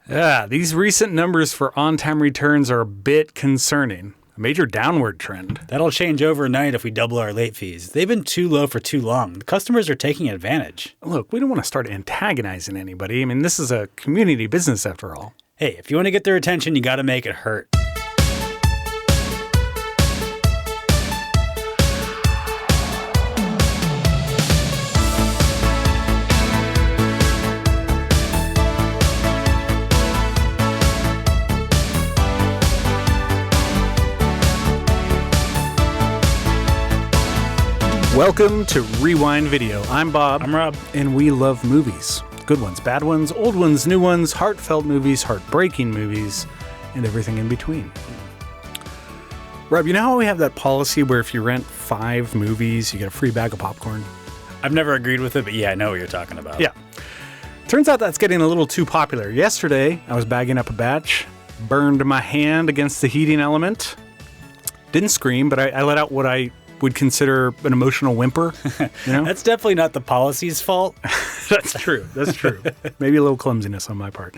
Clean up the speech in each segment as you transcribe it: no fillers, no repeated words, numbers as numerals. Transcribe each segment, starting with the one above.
Yeah, these recent numbers for on-time returns are a bit concerning. A major downward trend. That'll change overnight if we double our late fees. They've been too low for too long. The customers are taking advantage. Look, we don't want to start antagonizing anybody. I mean, this is a community business after all. Hey, if you want to get their attention, you got to make it hurt. Welcome to Rewind Video. I'm Bob. I'm Rob. And we love movies. Good ones, bad ones, old ones, new ones, heartfelt movies, heartbreaking movies, and everything in between. Rob, you know how we have that policy where if you rent 5 movies, you get a free bag of popcorn? I've never agreed with it, but yeah, I know what you're talking about. Yeah. Turns out that's getting a little too popular. Yesterday, I was bagging up a batch, burned my hand against the heating element. Didn't scream, but I let out what I would consider an emotional whimper. You know? That's definitely not the policy's fault. That's true. That's true. Maybe a little clumsiness on my part.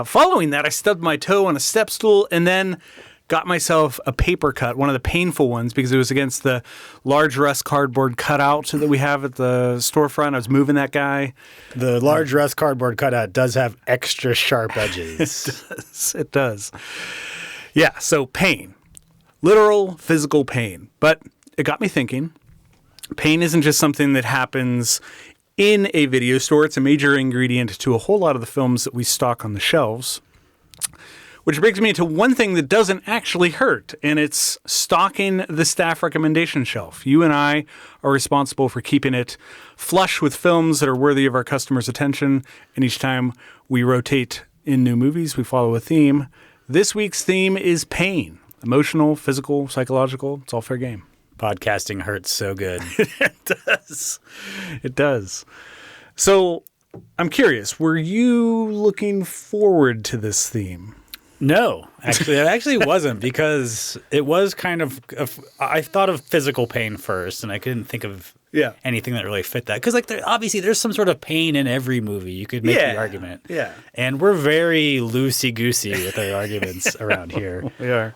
Following that, I stubbed my toe on a step stool and then got myself a paper cut, one of the painful ones, because it was against the large rust cardboard cutout that we have at the storefront. I was moving that guy. The large rust cardboard cutout does have extra sharp edges. It does. Yeah, so pain. Literal physical pain. But it got me thinking. Pain isn't just something that happens in a video store. It's a major ingredient to a whole lot of the films that we stock on the shelves. Which brings me to one thing that doesn't actually hurt, and it's stocking the staff recommendation shelf. You and I are responsible for keeping it flush with films that are worthy of our customers' attention, and each time we rotate in new movies, we follow a theme. This week's theme is pain. Emotional, physical, psychological, it's all fair game. Podcasting hurts so good. It does. It does. So I'm curious, were you looking forward to this theme? No, actually, I actually wasn't, because it was kind of I thought of physical pain first, and I couldn't think of anything that really fit that. Because obviously there's some sort of pain in every movie. You could make the argument. Yeah. And we're very loosey-goosey with our arguments around here. We are.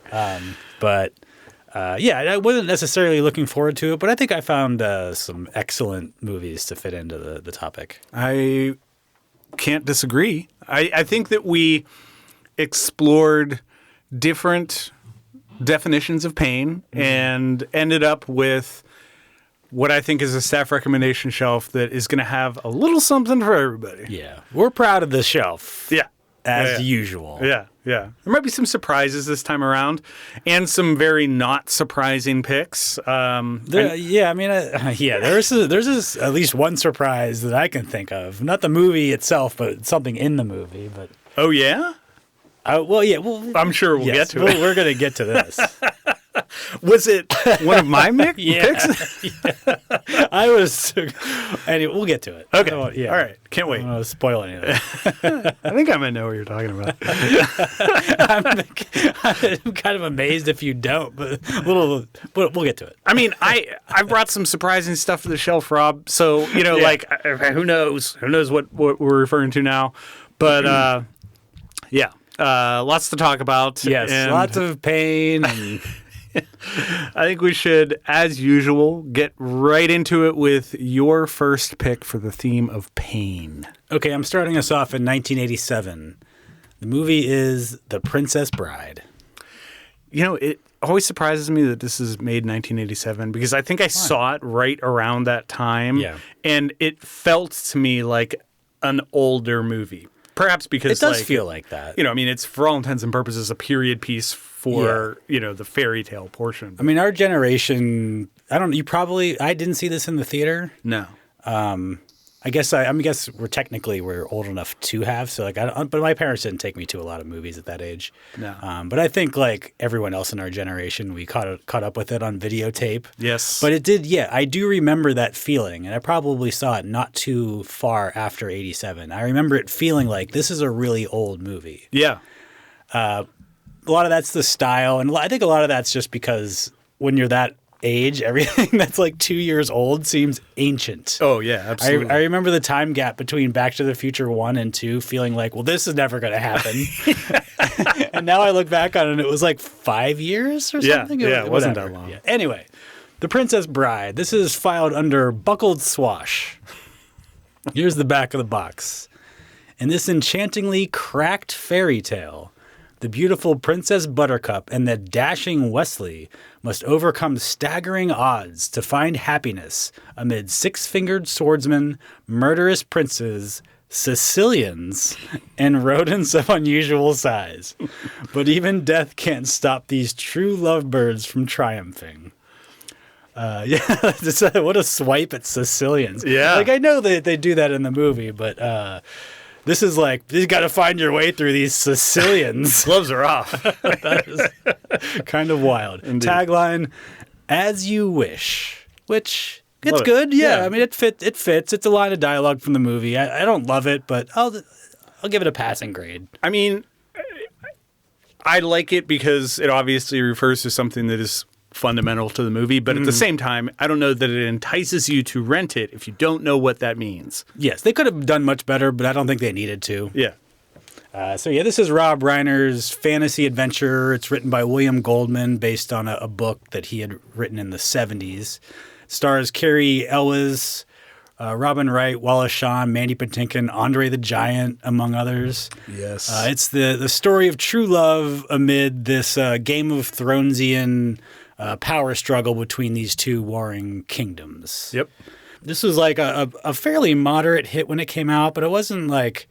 I wasn't necessarily looking forward to it, but I think I found some excellent movies to fit into the topic. I can't disagree. I think that we explored different definitions of pain and ended up with what I think is a staff recommendation shelf that is going to have a little something for everybody. Yeah. We're proud of the shelf. Yeah. As usual. Yeah. There might be some surprises this time around and some very not surprising picks. There's at least one surprise that I can think of. Not the movie itself, but something in the movie. But oh, yeah? I'm sure we'll get to it. We're going to get to this. Was it one of my picks? I was. Anyway, we'll get to it. Okay. All right. Can't wait. I don't want to spoil anything. I think I might know what you're talking about. I'm kind of amazed if you don't, but we'll get to it. I mean, I brought some surprising stuff to the shelf, Rob. So, who knows? Who knows what we're referring to now? But, lots to talk about. Yes, lots of pain. And I think we should, as usual, get right into it with your first pick for the theme of pain. Okay, I'm starting us off in 1987. The movie is The Princess Bride. You know, it always surprises me that this is made in 1987 because I think I saw it right around that time. Yeah. And it felt to me like an older movie. Perhaps because it does feel like that. It's for all intents and purposes a period piece for, the fairy tale portion. I mean, our generation, I didn't see this in the theater. No. I guess we're old enough to have, but my parents didn't take me to a lot of movies at that age. No. But I think like everyone else in our generation, we caught up with it on videotape. Yes. But it did, I do remember that feeling, and I probably saw it not too far after 87. I remember it feeling like this is a really old movie. Yeah. A lot of that's the style, and I think a lot of that's just because when you're that age, everything that's like 2 years old seems ancient. Oh, yeah, absolutely. I remember the time gap between Back to the Future 1 and 2 feeling like, well, this is never going to happen. And now I look back on it and it was like 5 years or something? Yeah, it wasn't that long. Yeah. Anyway, The Princess Bride. This is filed under buckled swash. Here's the back of the box. In this enchantingly cracked fairy tale, the beautiful Princess Buttercup and the dashing Wesley must overcome staggering odds to find happiness amid six-fingered swordsmen, murderous princes, Sicilians, and rodents of unusual size. But even death can't stop these true lovebirds from triumphing. What a swipe at Sicilians. Yeah. Like, I know that they do that in the movie, but this is like, you got to find your way through these Sicilians. Gloves are off. That is kind of wild. Indeed. Tagline, as you wish, which it's good. Yeah. I mean, it fits. It's a line of dialogue from the movie. I don't love it, but I'll give it a passing grade. I mean, I like it because it obviously refers to something that is fundamental to the movie, but at the same time, I don't know that it entices you to rent it if you don't know what that means. Yes, they could have done much better, but I don't think they needed to. Yeah. This is Rob Reiner's fantasy adventure. It's written by William Goldman based on a book that he had written in the 70s. Stars Carrie Elwes, Robin Wright, Wallace Shawn, Mandy Patinkin, Andre the Giant, among others. Yes. It's the story of true love amid this Game of Thronesian power struggle between these two warring kingdoms. Yep. This was like a fairly moderate hit when it came out, but it wasn't like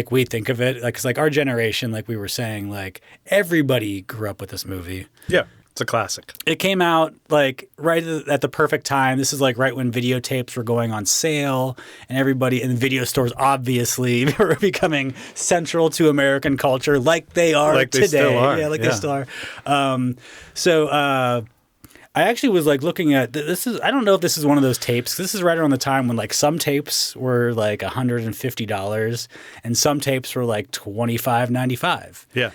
we think of it. Like, 'cause like our generation, like we were saying, like everybody grew up with this movie. Yeah. It's a classic. It came out like right at the perfect time. This is like right when videotapes were going on sale, and everybody in video stores obviously were becoming central to American culture, like they are like today. They still are. Yeah, they still are. I actually was like looking at this. I don't know if this is one of those tapes. This is right around the time when like some tapes were like $150 and some tapes were like $25.95. Yeah.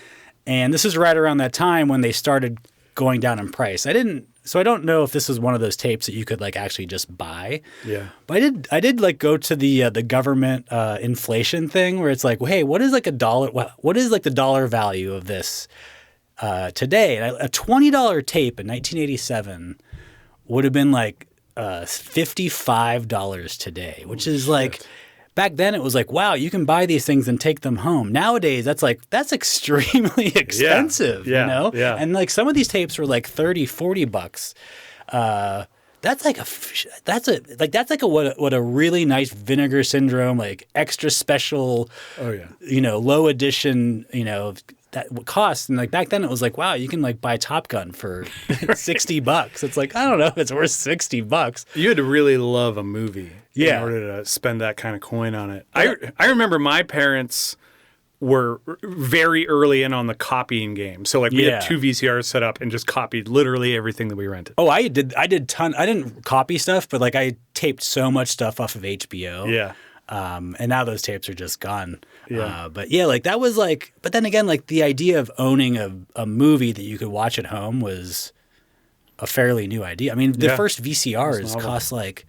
And this is right around that time when they started going down in price. I don't know if this is one of those tapes that you could like actually just buy. Yeah. But I did like go to the government inflation thing where it's like, well, hey, what is like a dollar? What is like the dollar value of this today? And a $20 tape in 1987 would have been like $55 today, which is like. Back then, it was like, wow, you can buy these things and take them home. Nowadays, that's extremely expensive, yeah, you know? Yeah. And like some of these tapes were like $30-$40. That's like what a really nice Vinegar Syndrome, like extra special, low edition, that cost. And like back then, it was like, wow, you can like buy Top Gun for $60. It's like, I don't know if it's worth $60. You had to really love a movie. In order to spend that kind of coin on it. I remember my parents were very early in on the copying game. So like we had 2 VCRs set up and just copied literally everything that we rented. Oh, I did ton. I didn't copy stuff, but like I taped so much stuff off of HBO. Yeah. And now those tapes are just gone. Yeah. But yeah, like that was like, but then again, like the idea of owning a movie that you could watch at home was a fairly new idea. I mean, the first VCRs cost like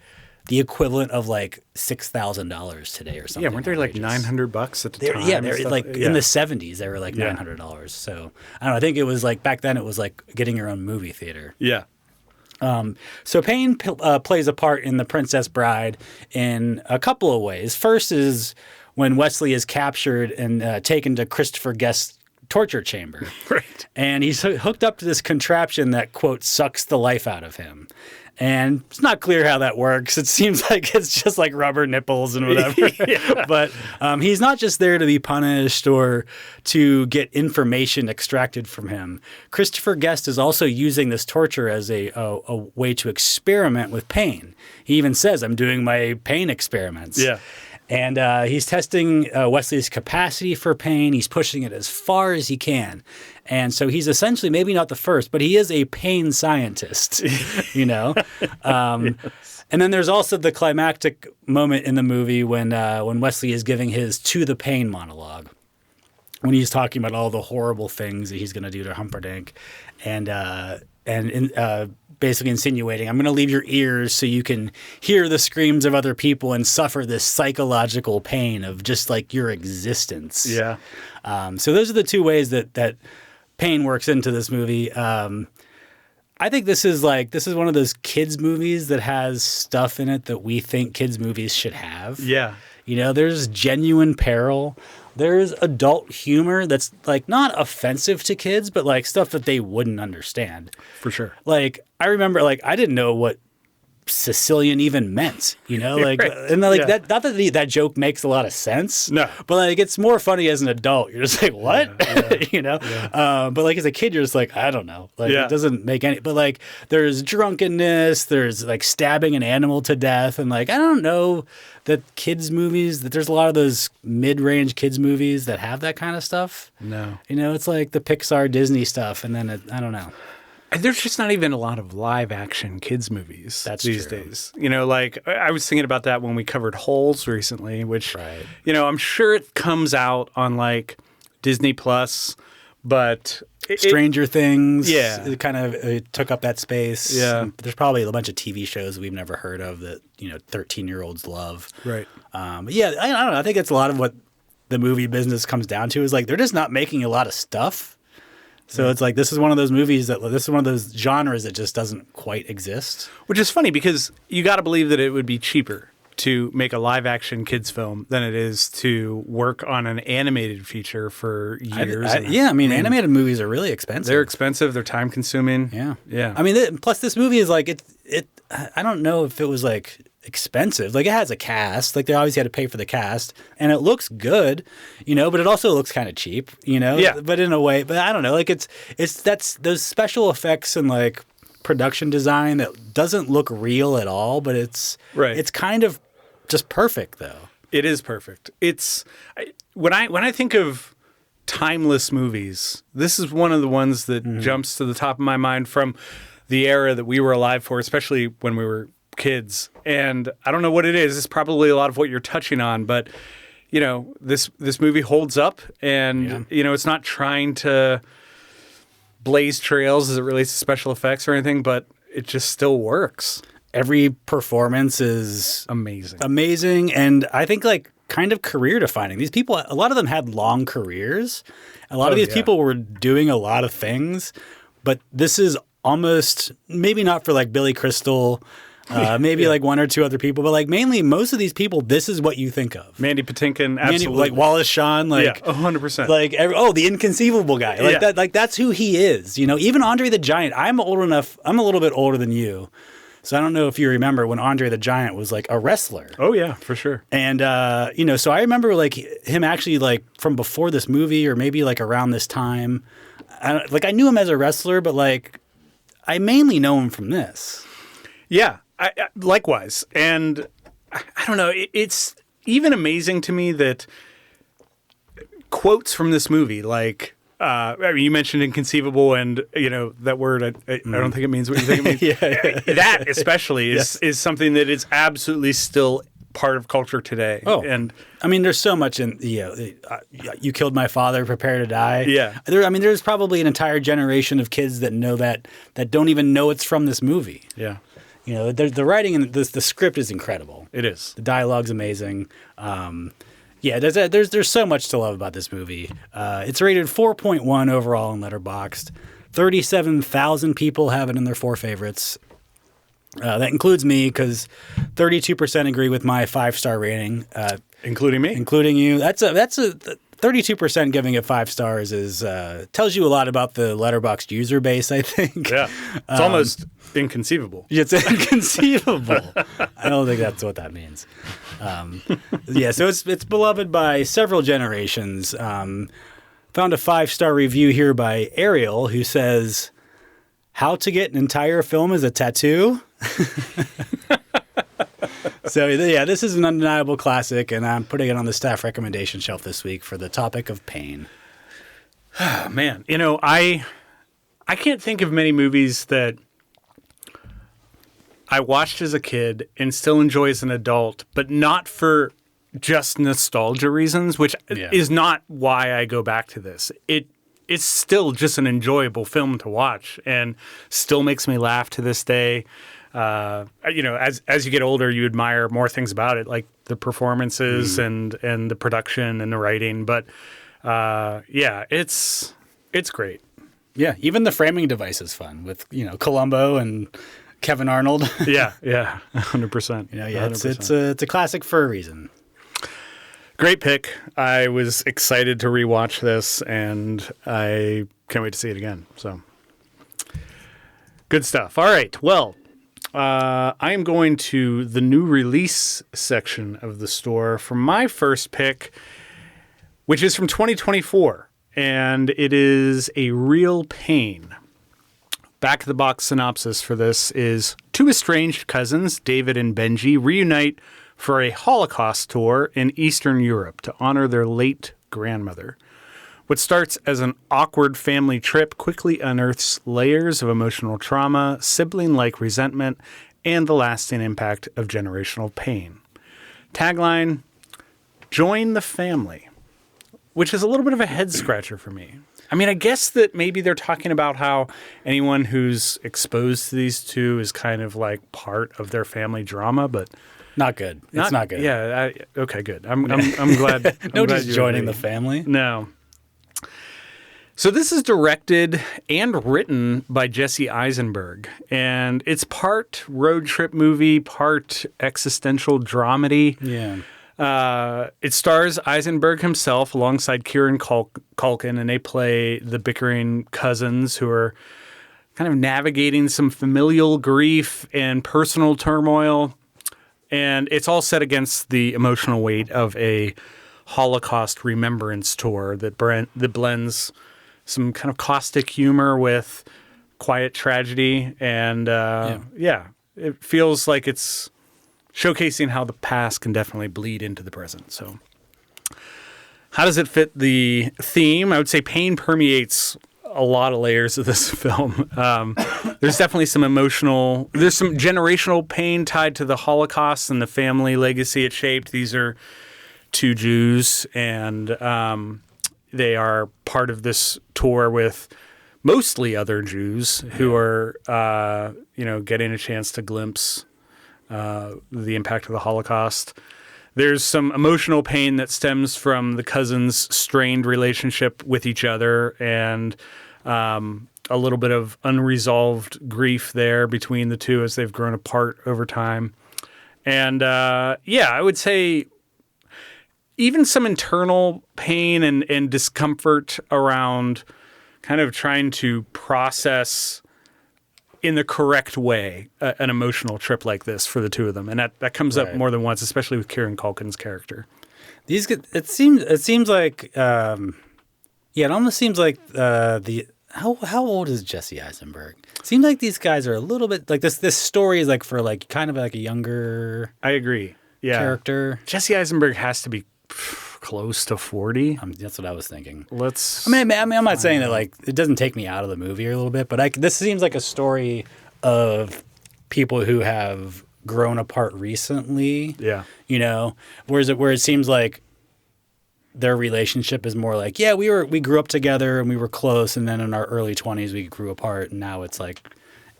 the equivalent of like $6,000 today or something. Yeah, weren't they like $900 at the time? Yeah, they're like in the 70s, they were like $900. So I don't know. I think it was like back then it was like getting your own movie theater. Yeah. So pain plays a part in The Princess Bride in a couple of ways. First is when Wesley is captured and taken to Christopher Guest's torture chamber. Right. And he's hooked up to this contraption that, quote, sucks the life out of him. And it's not clear how that works. It seems like it's just like rubber nipples and whatever. But he's not just there to be punished or to get information extracted from him. Christopher Guest is also using this torture as a way to experiment with pain. He even says, I'm doing my pain experiments. Yeah. And he's testing Wesley's capacity for pain. He's pushing it as far as he can. And so he's essentially maybe not the first, but he is a pain scientist, you know? Yes. And then there's also the climactic moment in the movie when Wesley is giving his To the Pain monologue, when he's talking about all the horrible things that he's going to do to Humperdinck. And basically insinuating, I'm going to leave your ears so you can hear the screams of other people and suffer this psychological pain of just like your existence. Yeah. So those are the two ways that pain works into this movie. I think this is one of those kids movies that has stuff in it that we think kids movies should have. Yeah. You know, there's genuine peril. There's adult humor that's like not offensive to kids, but like stuff that they wouldn't understand. For sure. Like I remember, like I didn't know what Sicilian even meant, you know, like, right. And like that, not that that joke makes a lot of sense, no, but like it's more funny as an adult. You're just like, what, you know? Yeah. But like as a kid, you're just like, I don't know, like it doesn't make any. But like there's drunkenness, there's like stabbing an animal to death, and like I don't know that kids movies that there's a lot of those mid-range kids movies that have that kind of stuff. No, you know, it's like the Pixar Disney stuff, and then I don't know. There's just not even a lot of live action kids movies these true. days. You know, like I was thinking about that when we covered Holes recently, which, you know, I'm sure it comes out on like Disney Plus, but Stranger Things, it kind of took up that space. Yeah. There's probably a bunch of TV shows we've never heard of that, you know, 13-year-olds love. Right. But yeah, I don't know. I think it's a lot of what the movie business comes down to is like they're just not making a lot of stuff. So it's like this is one of those movies this is one of those genres that just doesn't quite exist. Which is funny because you got to believe that it would be cheaper to make a live action kids film than it is to work on an animated feature for years. I mean, animated movies are really expensive. They're expensive. They're time consuming. Yeah. I mean, plus this movie is like I don't know if it was like expensive. Like it has a cast. Like they obviously had to pay for the cast, and it looks good, you know. But it also looks kind of cheap, you know. Yeah. But in a way, but I don't know. Like that's those special effects and like production design that doesn't look real at all, but it's kind of just perfect though. It is perfect. It's when I think of timeless movies, this is one of the ones that jumps to the top of my mind from the era that we were alive for, especially when we were kids. And I don't know what it is. It's probably a lot of what you're touching on, but you know, this movie holds up, and you know, it's not trying to blaze trails as it relates to special effects or anything, but it just still works. Every performance is amazing, and I think like kind of career defining. These people, a lot of them had long careers. A lot of these people were doing a lot of things, but this is almost maybe not for like Billy Crystal. Maybe like one or two other people, but like mainly most of these people, this is what you think of. Mandy Patinkin, absolutely. Like Wallace Shawn, like 100%. Like the inconceivable guy, like that. Like that's who he is. You know, even Andre the Giant. I'm old enough. I'm a little bit older than you, so I don't know if you remember when Andre the Giant was like a wrestler. Oh yeah, for sure. And you know, so I remember like him actually like from before this movie or maybe like around this time. I knew him as a wrestler, but like I mainly know him from this. Yeah. Likewise. And I don't know, it's even amazing to me that quotes from this movie, like, I mean, you mentioned inconceivable, and, you know, that word, I don't think it means what you think it means. That especially is something that is absolutely still part of culture today. Oh, and I mean, there's so much in you killed my father, prepare to die. Yeah. There's probably an entire generation of kids that know that don't even know it's from this movie. Yeah. You know, the writing and the script is incredible. It is. The dialogue's amazing. There's so much to love about this movie. It's rated 4.1 overall in Letterboxd. 37,000 people have it in their 4 favorites. That includes me because 32% agree with my 5-star rating. Including me? Including you. That's a 32% giving it 5 stars is tells you a lot about the Letterboxd user base, I think. Yeah. It's almost inconceivable. It's inconceivable. I don't think that's what that means. So it's beloved by several generations. Found a 5-star review here by Ariel who says, "How to get an entire film as a tattoo?" So, yeah, this is an undeniable classic, and I'm putting it on the staff recommendation shelf this week for the topic of pain. Man, you know, I can't think of many movies that I watched as a kid and still enjoy as an adult, but not for just nostalgia reasons, which is not why I go back to this. it's still just an enjoyable film to watch and still makes me laugh to this day. As you get older, you admire more things about it, like the performances and the production and the writing. But it's great. Yeah, even the framing device is fun with Columbo and Kevin Arnold. yeah, 100%. It's a classic for a reason. Great pick. I was excited to rewatch this, and I can't wait to see it again. So good stuff. All right. Well, I am going to the new release section of the store for my first pick, which is from 2024, and it is A Real Pain. Back of the box synopsis for this is two estranged cousins, David and Benji, reunite for a Holocaust tour in Eastern Europe to honor their late grandmother. What starts as an awkward family trip quickly unearths layers of emotional trauma, sibling-like resentment, and the lasting impact of generational pain. Tagline, join the family, which is a little bit of a head-scratcher for me. I mean, I guess that maybe they're talking about how anyone who's exposed to these two is kind of like part of their family drama, but not good. It's not good. Yeah. Okay, good. I'm glad. Nobody's joining the family. No. So this is directed and written by Jesse Eisenberg, and it's part road trip movie, part existential dramedy. Yeah. It stars Eisenberg himself alongside Kieran Culkin, and they play the bickering cousins who are kind of navigating some familial grief and personal turmoil. And it's all set against the emotional weight of a Holocaust remembrance tour that blends some kind of caustic humor with quiet tragedy. And it feels like it's showcasing how the past can definitely bleed into the present. So how does it fit the theme? I would say pain permeates a lot of layers of this film. There's definitely some generational pain tied to the Holocaust and the family legacy it shaped. These are two Jews, and they are part of this tour with mostly other Jews who are, getting a chance to glimpse the impact of the Holocaust. There's some emotional pain that stems from the cousins' strained relationship with each other, and a little bit of unresolved grief there between the two as they've grown apart over time. And I would say even some internal pain and discomfort around kind of trying to process in the correct way an emotional trip like this for the two of them. And that comes up more than once, especially with Kieran Culkin's character. It seems like it almost seems like how old is Jesse Eisenberg? Seems like these guys are a little bit like this story is like for like kind of like a younger I agree. Yeah. Character. Jesse Eisenberg has to be close to 40. That's what I was thinking. I'm not saying that like it doesn't take me out of the movie a little bit, but this seems like a story of people who have grown apart recently. Yeah. Where it seems like their relationship is more like, we grew up together and we were close, and then in our early 20s we grew apart, and now it's like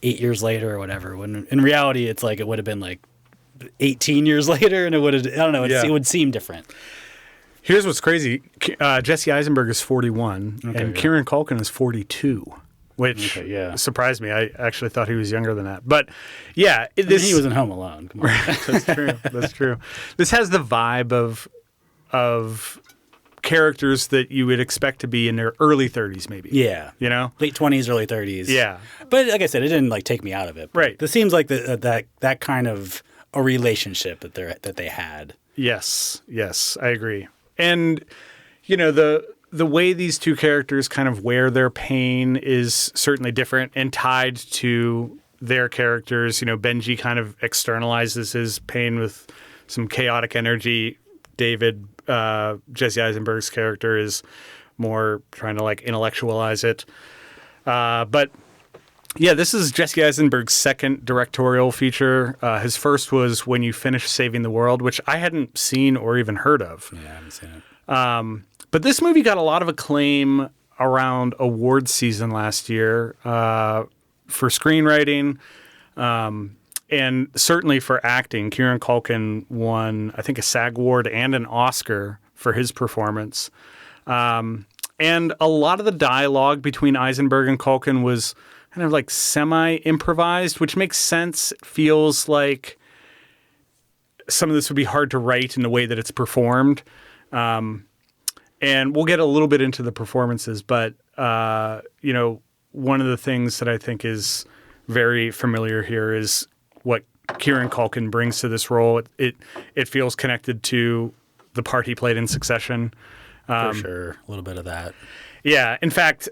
8 years later or whatever. When in reality it's like it would have been like 18 years later, and it would seem different. Here's what's crazy. Jesse Eisenberg is 41, and Kieran Culkin is 42, which surprised me. I actually thought he was younger than that. But, he was in Home Alone. Come on. That's true. This has the vibe of characters that you would expect to be in their early 30s, maybe. Yeah. Late 20s, early 30s. Yeah. But like I said, it didn't like take me out of it. Right. This seems like that kind of a relationship that they had. Yes, I agree. And, the way these two characters kind of wear their pain is certainly different and tied to their characters. Benji kind of externalizes his pain with some chaotic energy. David, Jesse Eisenberg's character, is more trying to like intellectualize it. But this is Jesse Eisenberg's second directorial feature. His first was When You Finish Saving the World, which I hadn't seen or even heard of. Yeah, I haven't seen it. But this movie got a lot of acclaim around awards season last year for screenwriting. And certainly for acting. Kieran Culkin won, I think, a SAG award and an Oscar for his performance. And a lot of the dialogue between Eisenberg and Culkin was kind of like semi-improvised, which makes sense. It feels like some of this would be hard to write in the way that it's performed. And we'll get a little bit into the performances, but, one of the things that I think is very familiar here is what Kieran Culkin brings to this role. It feels connected to the part he played in Succession. For sure. A little bit of that. Yeah. In fact,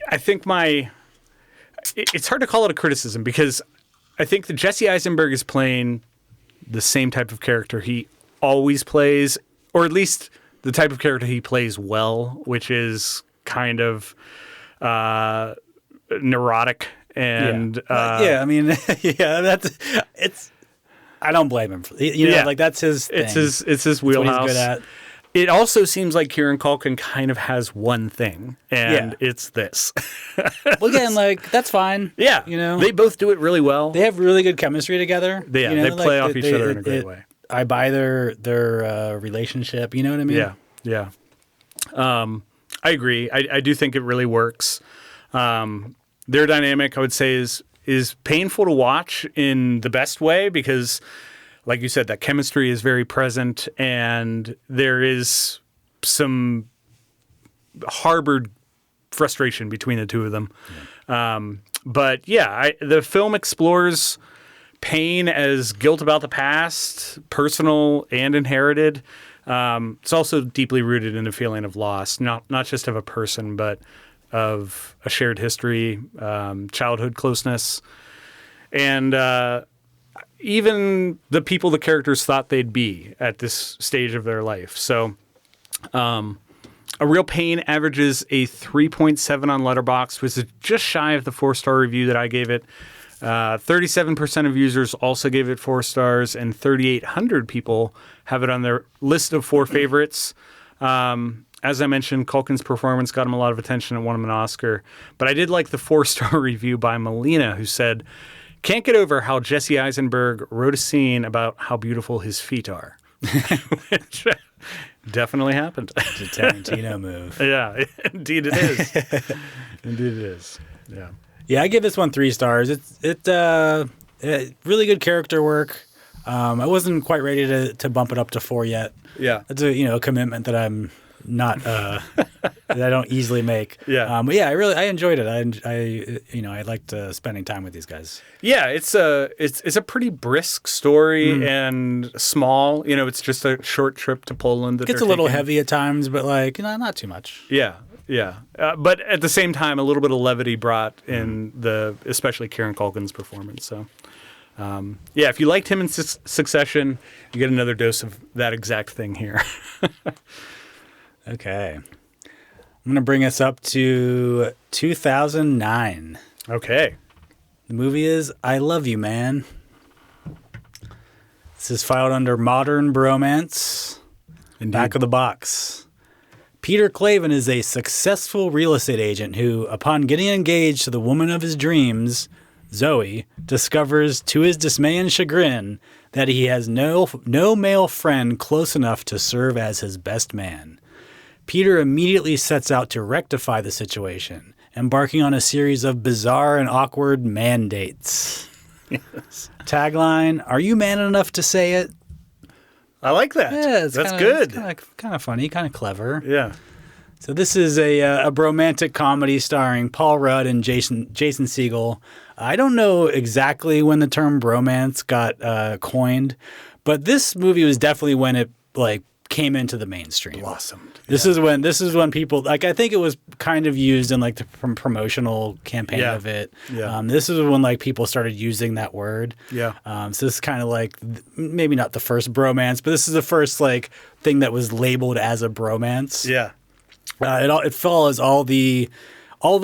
I think it's hard to call it a criticism because I think that Jesse Eisenberg is playing the same type of character he always plays, or at least the type of character he plays well, which is kind of neurotic. And I mean, I don't blame him. Like that's his thing. It's his wheelhouse. What he's good at. It also seems like Kieran Culkin kind of has one thing, and it's this. Well, again, like that's fine. Yeah, they both do it really well. They have really good chemistry together. They play off each other in a great way. I buy their relationship. You know what I mean? Yeah. I agree. I do think it really works. Their dynamic, I would say, is painful to watch in the best way because, like you said, that chemistry is very present and there is some harbored frustration between the two of them. Yeah. The film explores pain as guilt about the past, personal and inherited. It's also deeply rooted in a feeling of loss, not just of a person, but of a shared history, childhood closeness, and even the people the characters thought they'd be at this stage of their life. So A Real Pain averages a 3.7 on Letterboxd, which is just shy of the 4-star review that I gave it. 37% of users also gave it 4 stars, and 3,800 people have it on their list of 4 favorites. As I mentioned, Culkin's performance got him a lot of attention and won him an Oscar. But I did like the 4-star review by Melina, who said, "Can't get over how Jesse Eisenberg wrote a scene about how beautiful his feet are." Which definitely happened. It's a Tarantino move. Yeah, indeed it is. Indeed it is. Yeah. Yeah, I give this one 3 stars. It's really good character work. I wasn't quite ready to bump it up to 4 yet. Yeah. It's a commitment that I'm not that I don't easily make. Yeah. But yeah, I enjoyed it. I liked spending time with these guys. Yeah, it's a pretty brisk story and small. It's just a short trip to Poland. It gets a little heavy at times, but not too much. Yeah. Yeah. But at the same time, a little bit of levity brought in especially Kieran Culkin's performance. So, if you liked him in Succession, you get another dose of that exact thing here. Okay. I'm going to bring us up to 2009. Okay. The movie is I Love You, Man. This is filed under Modern Bromance. Indeed. Back of the box. Peter Clavin is a successful real estate agent who, upon getting engaged to the woman of his dreams, Zoe, discovers, to his dismay and chagrin, that he has no male friend close enough to serve as his best man. Peter immediately sets out to rectify the situation, embarking on a series of bizarre and awkward mandates. Yes. Tagline, "Are you man enough to say it?" I like that. Yeah, that's good. It's kind of funny, kind of clever. Yeah. So this is a romantic comedy starring Paul Rudd and Jason Segel. I don't know exactly when the term bromance got coined, but this movie was definitely when it came into the mainstream. Blossomed. This is when people I think it was kind of used in the promotional campaign of it. Yeah. This is when people started using that word. Yeah. So this is kind of maybe not the first bromance, but this is the first thing that was labeled as a bromance. Yeah. It follows all the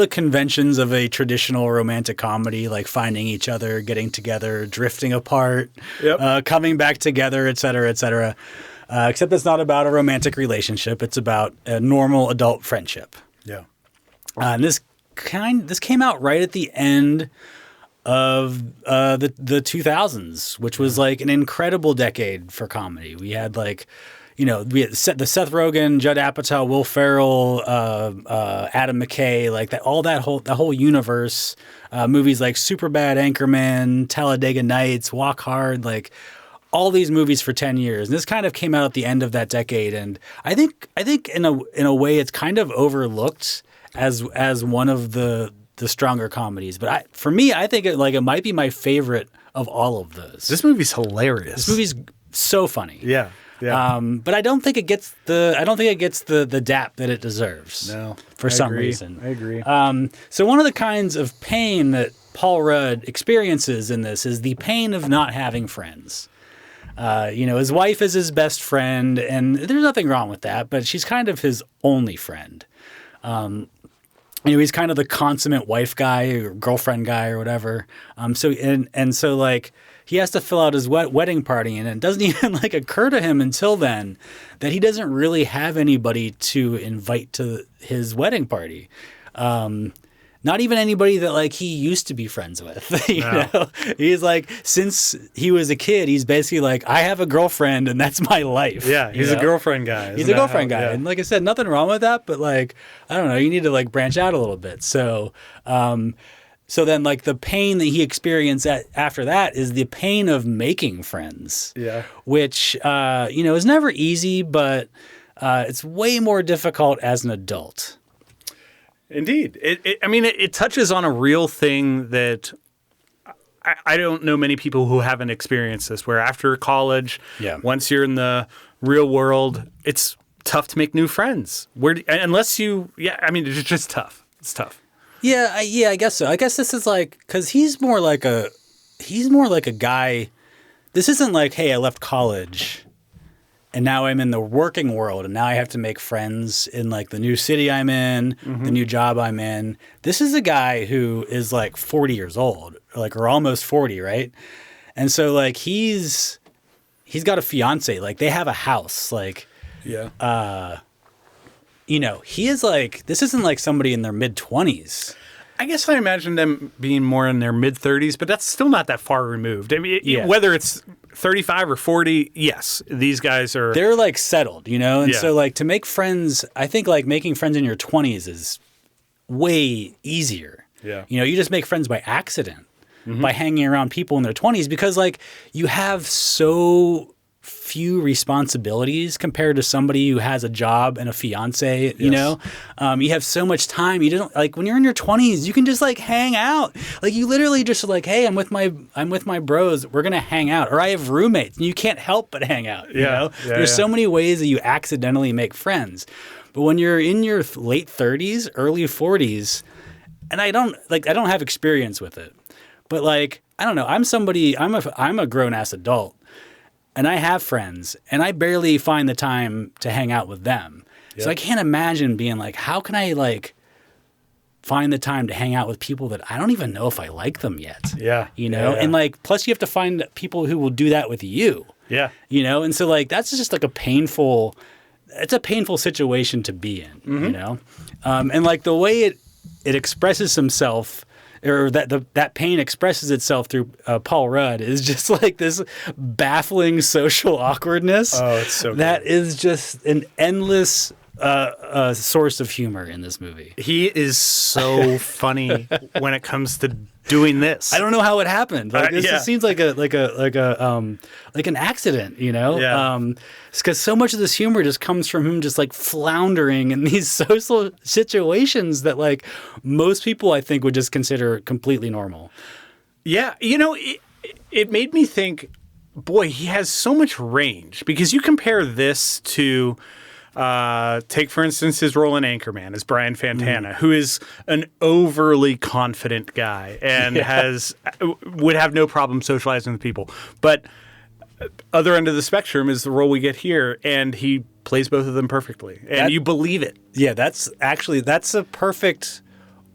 conventions of a traditional romantic comedy, like finding each other, getting together, drifting apart, coming back together, et cetera, et cetera. Except it's not about a romantic relationship. It's about a normal adult friendship. Yeah. And this came out right at the end of the 2000s, which was like an incredible decade for comedy. We had like, we had the Seth Rogen, Judd Apatow, Will Ferrell, Adam McKay, like that whole universe. Movies like Superbad, Anchorman, Talladega Nights, Walk Hard, like all these movies for 10 years. And this kind of came out at the end of that decade. And I think in a way it's kind of overlooked as one of the stronger comedies. But for me, I think it might be my favorite of all of those. This movie's hilarious. This movie's so funny. Yeah. Yeah. But I don't think it gets the dap that it deserves. No. For some reason. I agree. So one of the kinds of pain that Paul Rudd experiences in this is the pain of not having friends. His wife is his best friend, and there's nothing wrong with that, but she's kind of his only friend. He's kind of the consummate wife guy or girlfriend guy or whatever. So like he has to fill out his wedding party, and it doesn't even like occur to him until then that he doesn't really have anybody to invite to his wedding party. Not even anybody that like he used to be friends with. You know, he's like, since he was a kid, he's basically like, I have a girlfriend and that's my life. Yeah, he's a girlfriend guy. He's a girlfriend guy, and like I said, nothing wrong with that. But like, I don't know, you need to like branch out a little bit. So, so then like the pain that he experienced after that is the pain of making friends. Yeah, which is never easy, but it's way more difficult as an adult. Indeed. It touches on a real thing that I don't know many people who haven't experienced this, where after college, once you're in the real world, it's tough to make new friends. It's just tough. It's tough. Yeah, I guess so. I guess this is like, because he's more like a guy. This isn't like, hey, I left college and now I'm in the working world, and now I have to make friends in like the new city I'm in, the new job I'm in. This is a guy who is like 40 years old, or almost 40, right? And so like he's got a fiance, like they have a house, like he is like, this isn't like somebody in their mid-20s. I guess I imagine them being more in their mid-30s, but that's still not that far removed. I mean, whether it's 35 or 40, yes, these guys are... They're, like, settled, And so, like, to make friends, I think, like, making friends in your 20s is way easier. Yeah. You just make friends by accident, by hanging around people in their 20s, because, like, you have so few responsibilities compared to somebody who has a job and a fiance, you have so much time. You don't, like, when you're in your 20s, you can just like hang out. Like you literally just like, hey, I'm with my bros, we're going to hang out. Or I have roommates, and you can't help but hang out, you know? There's so many ways that you accidentally make friends. But when you're in your late 30s, early 40s, and I don't have experience with it. But like, I don't know, I'm a grown-ass adult. And I have friends, and I barely find the time to hang out with them. Yep. So I can't imagine being like, how can I like find the time to hang out with people that I don't even know if I like them yet? Yeah. And like, plus you have to find people who will do that with you. Yeah. And so like, that's just like it's a painful situation to be in, and like the way it expresses himself, or that pain expresses itself through Paul Rudd, is just like this baffling social awkwardness. Oh, it's so good. That is just an endless source of humor in this movie. He is so funny when it comes to doing this. I don't know how it happened. Like this just seems like an accident, Yeah. Because so much of this humor just comes from him just like floundering in these social situations that like most people I think would just consider completely normal. Yeah, it made me think, boy, he has so much range, because you compare this to take, for instance, his role in Anchorman as Brian Fantana, who is an overly confident guy and would have no problem socializing with people. But other end of the spectrum is the role we get here, and he plays both of them perfectly, and you believe it. Yeah, that's a perfect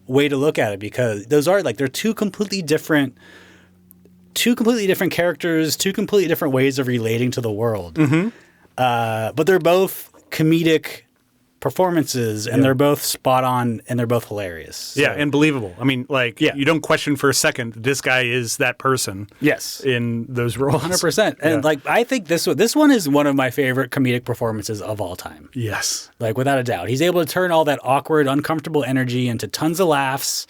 way to look at it, because those are like, they're two completely different characters, two completely different ways of relating to the world. But they're both comedic performances, and they're both spot on, and they're both hilarious. So. Yeah, and believable. I mean, like, you don't question for a second that this guy is that person. Yes, in those roles, 100%. And like, I think this one is one of my favorite comedic performances of all time. Yes, like without a doubt, he's able to turn all that awkward, uncomfortable energy into tons of laughs.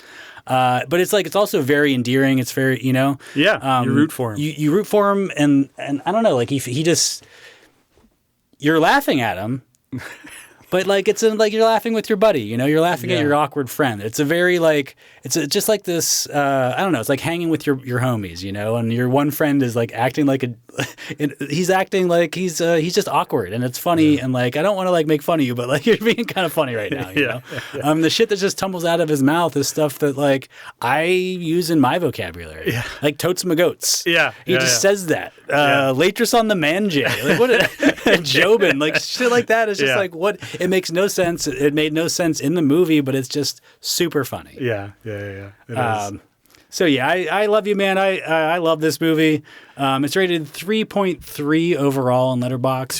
But it's like, it's also very endearing. It's very, you root for him. You root for him, and I don't know, like he just, you're laughing at him. But like like you're laughing with your buddy, you're laughing at your awkward friend. It's a very like just like this. I don't know. It's like hanging with your homies, and your one friend is like acting like he's acting like he's just awkward, and it's funny. And like, I don't want to like make fun of you, but like, you're being kind of funny right now. You know? The shit that just tumbles out of his mouth is stuff that like I use in my vocabulary. Yeah. Like totes my goats. Yeah. He just says that. Latris on the manjay. Like what? Jobin. Like shit like that is just like what. It makes no sense. It made no sense in the movie, but it's just super funny. Yeah. It is. So yeah, I love you, man. I love this movie. It's rated 3.3 overall on Letterboxd.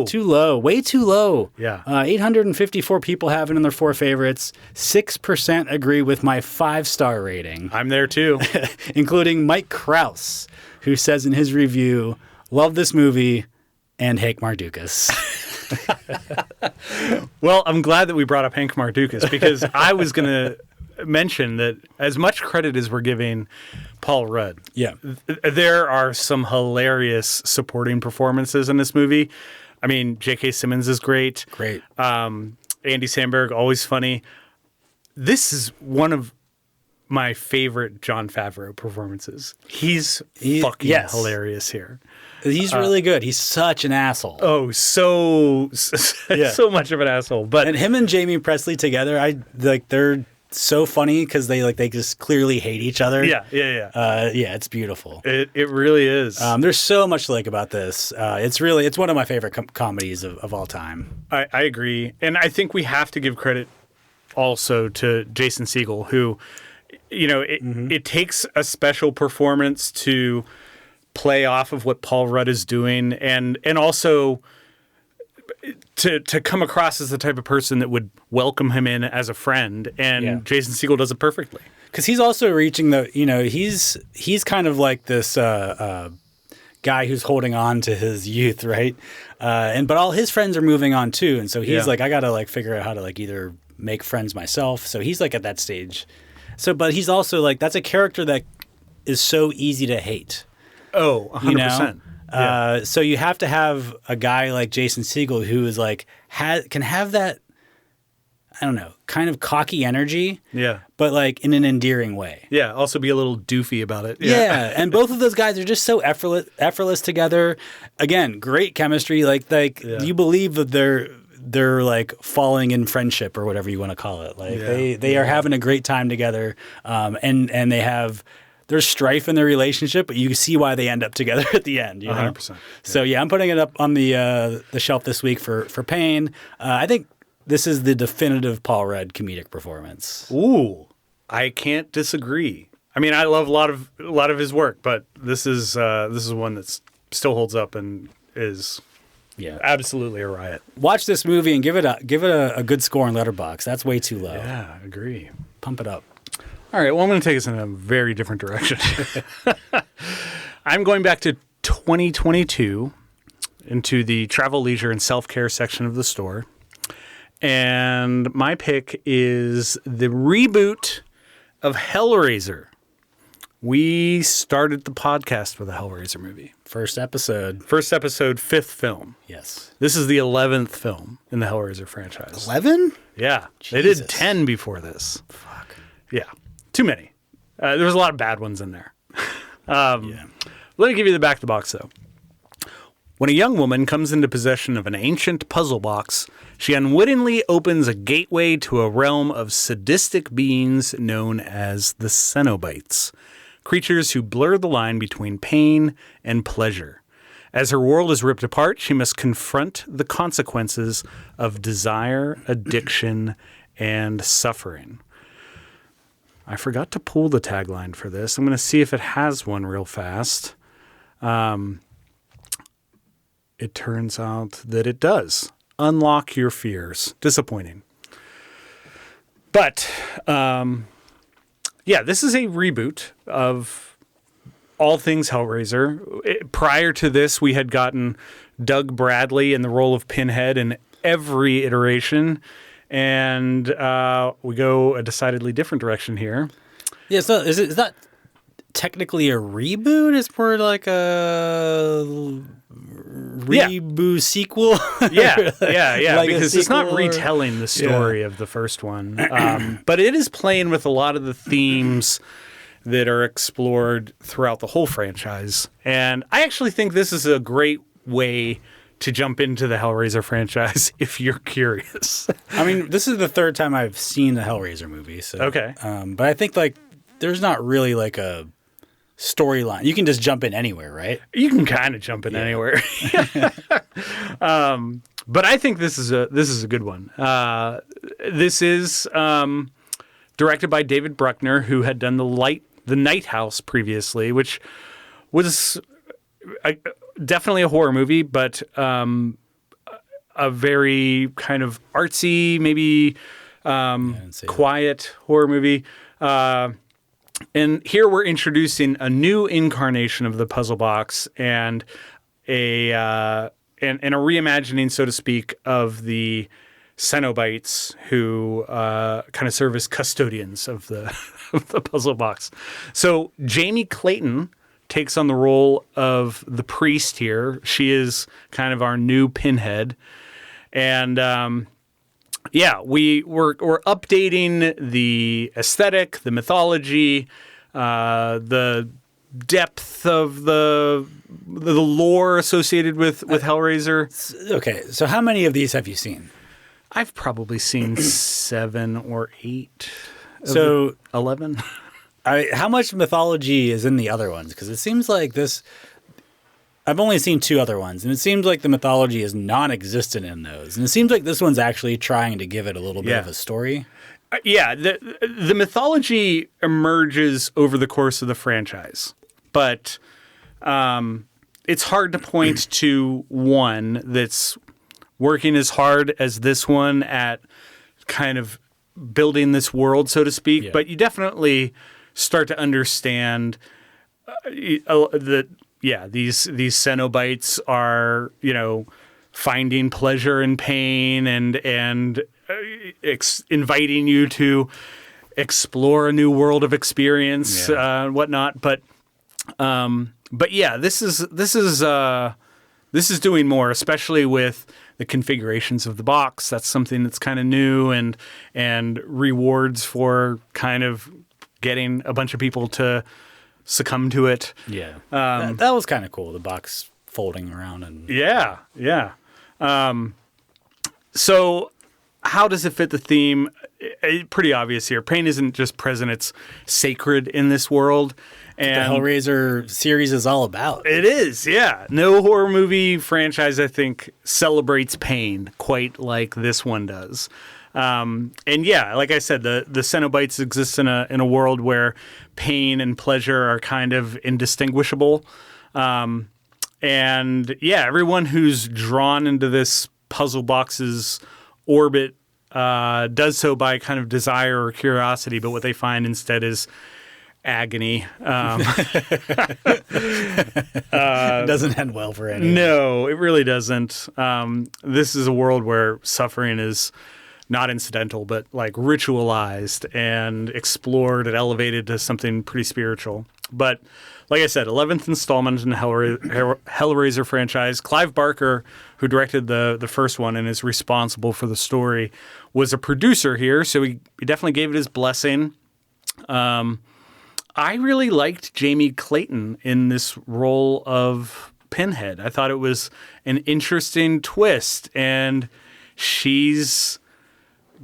Too low. Way too low. Yeah. 854 people have it in their 4 favorites. 6% agree with my 5-star rating. I'm there too, including Mike Krause, who says in his review, "Love this movie and Hank Mardukas." Well, I'm glad that we brought up Hank Mardukas, because I was going to mention that as much credit as we're giving Paul Rudd, there are some hilarious supporting performances in this movie. I mean, J.K. Simmons is great. Andy Samberg, always funny. This is one of my favorite Jon Favreau performances. He's fucking hilarious here. He's really good. He's such an asshole. Oh, so much of an asshole. And him and Jamie Presley together, they're so funny because they just clearly hate each other. Yeah. It's beautiful. It really is. There's so much to like about this. It's one of my favorite comedies of all time. I agree, and I think we have to give credit also to Jason Segel, who, it takes a special performance to play off of what Paul Rudd is doing, and also to come across as the type of person that would welcome him in as a friend. And Jason Segel does it perfectly, because he's also reaching he's kind of like this guy who's holding on to his youth, right? But all his friends are moving on too, and so he's like, I gotta like figure out how to like either make friends myself. So he's like at that stage. So, but he's also like, that's a character that is so easy to hate. Oh, 100%. So you have to have a guy like Jason Segel who is like can have that, I don't know, kind of cocky energy. Yeah. But like in an endearing way. Yeah. Also be a little doofy about it. Yeah. And both of those guys are just so effortless together. Again, great chemistry. Like you believe that they're like falling in friendship or whatever you want to call it. Like they are having a great time together. And they have. There's strife in their relationship, but you see why they end up together at the end. 100%. So I'm putting it up on the shelf this week for Pain. I think this is the definitive Paul Rudd comedic performance. Ooh, I can't disagree. I mean, I love a lot of his work, but this is one that still holds up and is absolutely a riot. Watch this movie and give it a good score on Letterboxd. That's way too low. Yeah, I agree. Pump it up. All right, well, I'm going to take us in a very different direction. I'm going back to 2022 into the travel, leisure, and self-care section of the store. And my pick is the reboot of Hellraiser. We started the podcast with a Hellraiser movie. First episode, 5th film. Yes. This is the 11th film in the Hellraiser franchise. 11? Yeah. Jesus. They did 10 before this. Fuck. Yeah. Too many. There was a lot of bad ones in there. Let me give you the back of the box, though. When a young woman comes into possession of an ancient puzzle box, she unwittingly opens a gateway to a realm of sadistic beings known as the Cenobites, creatures who blur the line between pain and pleasure. As her world is ripped apart, she must confront the consequences of desire, addiction, and suffering. I forgot to pull the tagline for this. I'm going to see if it has one real fast. It turns out that it does. unlock your fears. Disappointing. But, this is a reboot of all things Hellraiser. Prior to this, we had gotten Doug Bradley in the role of Pinhead in every iteration, and we go a decidedly different direction here. Yeah, so is that technically a reboot? It's more like a reboot sequel. Yeah, Like because it's not retelling the story of the first one, but it is playing with a lot of the themes that are explored throughout the whole franchise. And I actually think this is a great way to jump into the Hellraiser franchise if you're curious. I mean, this is the third time I've seen the Hellraiser movie. So, okay. But I think like there's not really like a storyline. You can just jump in anywhere, right? You can kind of jump in anywhere. But I think this is a good one. This is directed by David Bruckner, who had done the Night House previously, which was definitely a horror movie, but a very kind of artsy, maybe quiet horror movie. And here we're introducing a new incarnation of the puzzle box and a reimagining, so to speak, of the Cenobites who kind of serve as custodians of the of the puzzle box. So Jamie Clayton takes on the role of the priest here. She is kind of our new Pinhead, and we're updating the aesthetic, the mythology, the depth of the lore associated with Hellraiser. Okay, so how many of these have you seen? I've probably seen 7 or 8. So 11. How much mythology is in the other ones? Because it seems like this. I've only seen 2 other ones, and it seems like the mythology is non-existent in those. And it seems like this one's actually trying to give it a little bit of a story. The mythology emerges over the course of the franchise, but it's hard to point to one that's working as hard as this one at kind of building this world, so to speak. Yeah. But you definitely start to understand that. Yeah, these Cenobites are, finding pleasure in pain and inviting you to explore a new world of experience, whatnot. But yeah, this is doing more, especially with the configurations of the box. That's something that's kind of new and rewards for kind of getting a bunch of people to succumb to it. Yeah. That was kind of cool, the box folding around. And Yeah. So how does it fit the theme? Pretty obvious here. Pain isn't just present, it's sacred in this world. And the Hellraiser series is all about. It is, yeah. No horror movie franchise, I think, celebrates pain quite like this one does. And yeah, like I said, the Cenobites exist in a world where pain and pleasure are kind of indistinguishable. And yeah, everyone who's drawn into this puzzle box's orbit does so by kind of desire or curiosity, but what they find instead is agony. Doesn't end well for anyone. No, it really doesn't. This is a world where suffering is not incidental, but like ritualized and explored and elevated to something pretty spiritual. But like I said, 11th installment in the Hellraiser franchise. Clive Barker, who directed the first one and is responsible for the story, was a producer here, so he definitely gave it his blessing. I really liked Jamie Clayton in this role of Pinhead. I thought it was an interesting twist, and she's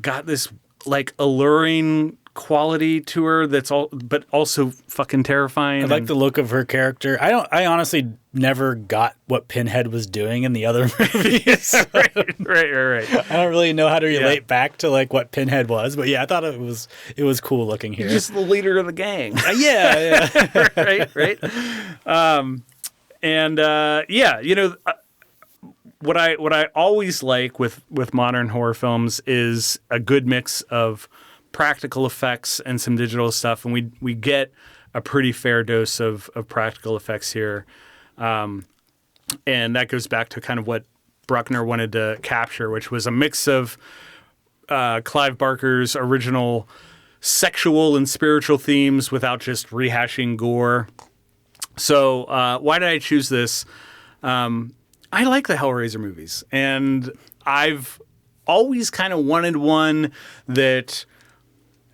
got this like alluring quality to her that's all, but also fucking terrifying. I like the look of her character. I honestly never got what Pinhead was doing in the other movies. right. I don't really know how to relate back to like what Pinhead was, but yeah, I thought it was cool looking here. He's just the leader of the gang. Yeah. right. what I always like with modern horror films is a good mix of practical effects and some digital stuff, and we get a pretty fair dose of practical effects here, and that goes back to kind of what Bruckner wanted to capture, which was a mix of Clive Barker's original sexual and spiritual themes without just rehashing gore. So why did I choose this? I like the Hellraiser movies, and I've always kind of wanted one that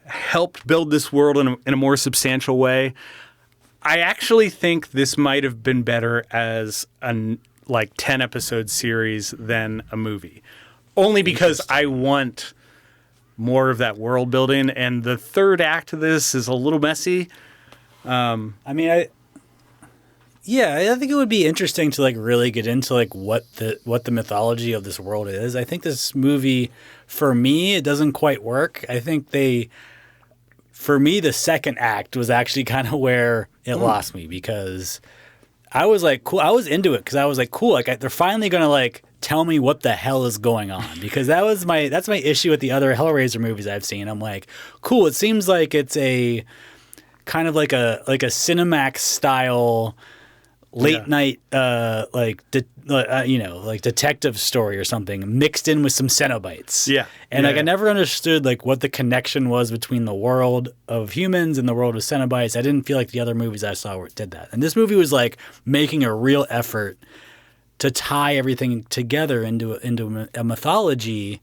helped build this world in a more substantial way. I actually think this might have been better as a 10-episode series than a movie, only because I want more of that world building, and the third act of this is a little messy. I think it would be interesting to really get into what the mythology of this world is. I think this movie, for me, it doesn't quite work. I think for me, the second act was actually kind of where it lost me, because I was cool. I was into it because I was cool. They're finally gonna tell me what the hell is going on, because that's my issue with the other Hellraiser movies I've seen. I'm cool. It seems like it's a kind of like a Cinemax style late night detective story or something mixed in with some Cenobites. And I never understood what the connection was between the world of humans and the world of Cenobites. I didn't feel like the other movies I saw did that. And this movie was making a real effort to tie everything together into a mythology.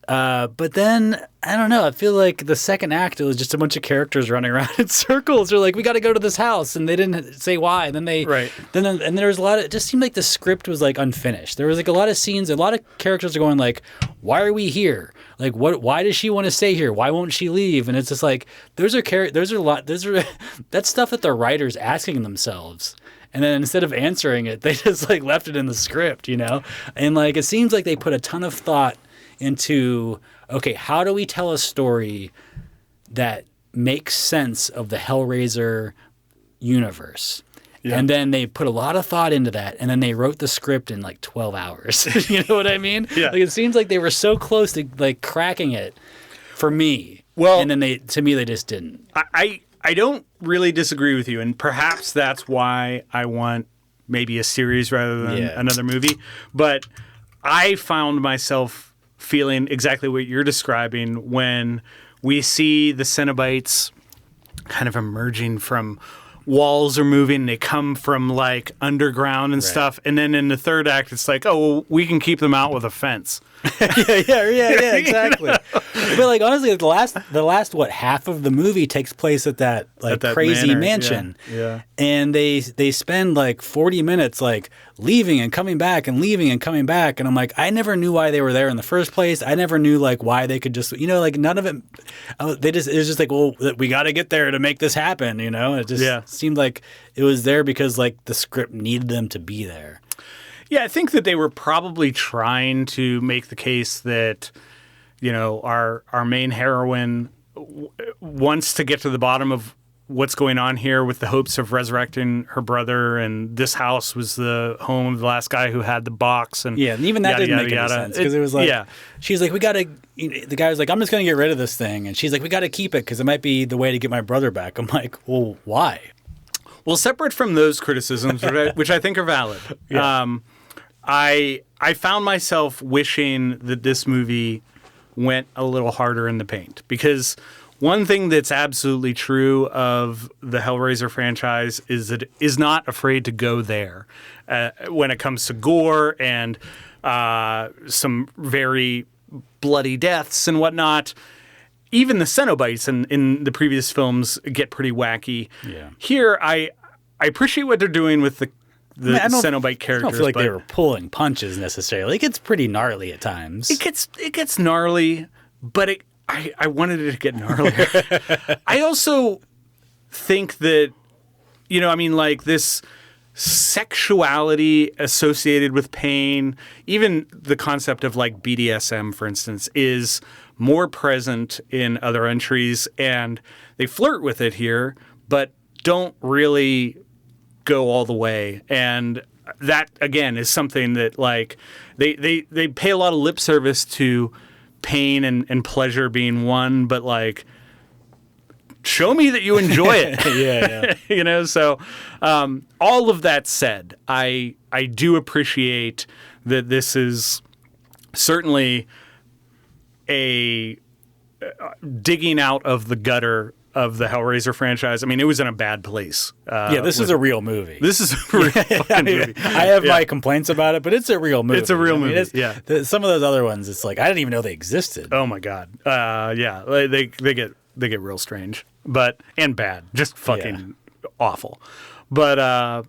But then, I don't know, I feel like the second act, it was just a bunch of characters running around in circles. They're we got to go to this house, and they didn't say why. And then and there was a lot of, it just seemed like the script was unfinished. There was a lot of scenes, a lot of characters are going why are we here? Why does she want to stay here? Why won't she leave? And it's just that's stuff that the writers asking themselves. And then instead of answering it, they just left it in the script, And it seems like they put a ton of thought into, okay, how do we tell a story that makes sense of the Hellraiser universe? Yeah. And then they put a lot of thought into that, and then they wrote the script in 12 hours. You know what I mean? Yeah. It seems like they were so close to cracking it for me. Well, and then they just didn't. I don't really disagree with you, and perhaps that's why I want maybe a series rather than another movie. But I found myself feeling exactly what you're describing when we see the Cenobites kind of emerging from walls are moving. They come from underground and stuff. And then in the third act, it's we can keep them out with a fence. yeah, exactly. But honestly, the last half of the movie takes place at that crazy mansion. Yeah. And they spend 40 minutes leaving and coming back and leaving and coming back, and I'm I never knew why they were there in the first place. I never knew why they could just none of it. It was just well, we got to get there to make this happen. It just seemed like it was there because the script needed them to be there. Yeah, I think that they were probably trying to make the case that, our main heroine wants to get to the bottom of what's going on here with the hopes of resurrecting her brother, and this house was the home of the last guy who had the box. And and even that didn't make any sense, because it was she's we got to, the guy was I'm just going to get rid of this thing, and she's we got to keep it because it might be the way to get my brother back. I'm well, why? Well, separate from those criticisms, which I think are valid, I found myself wishing that this movie went a little harder in the paint, because one thing that's absolutely true of the Hellraiser franchise is that it is not afraid to go there when it comes to gore and some very bloody deaths and whatnot. Even the Cenobites in the previous films get pretty wacky. Yeah. Here, I appreciate what they're doing with the Cenobite characters. I don't feel they were pulling punches necessarily. It gets pretty gnarly at times. It gets gnarly, but I wanted it to get gnarlier. I also think that, this sexuality associated with pain, even the concept of BDSM, for instance, is more present in other entries, and they flirt with it here, but don't really go all the way. And that again is something that like they pay a lot of lip service to pain and pleasure being one, but like show me that you enjoy it. Yeah. You know, so all of that said, I do appreciate that this is certainly a digging out of the gutter of the Hellraiser franchise. I mean, it was in a bad place. This is a real movie. This is a real fucking movie. I have my complaints about it, but it's a real movie. It's a real movie. Some of those other ones, it's like I didn't even know they existed. Oh my god. They get real strange, and bad, just fucking awful. But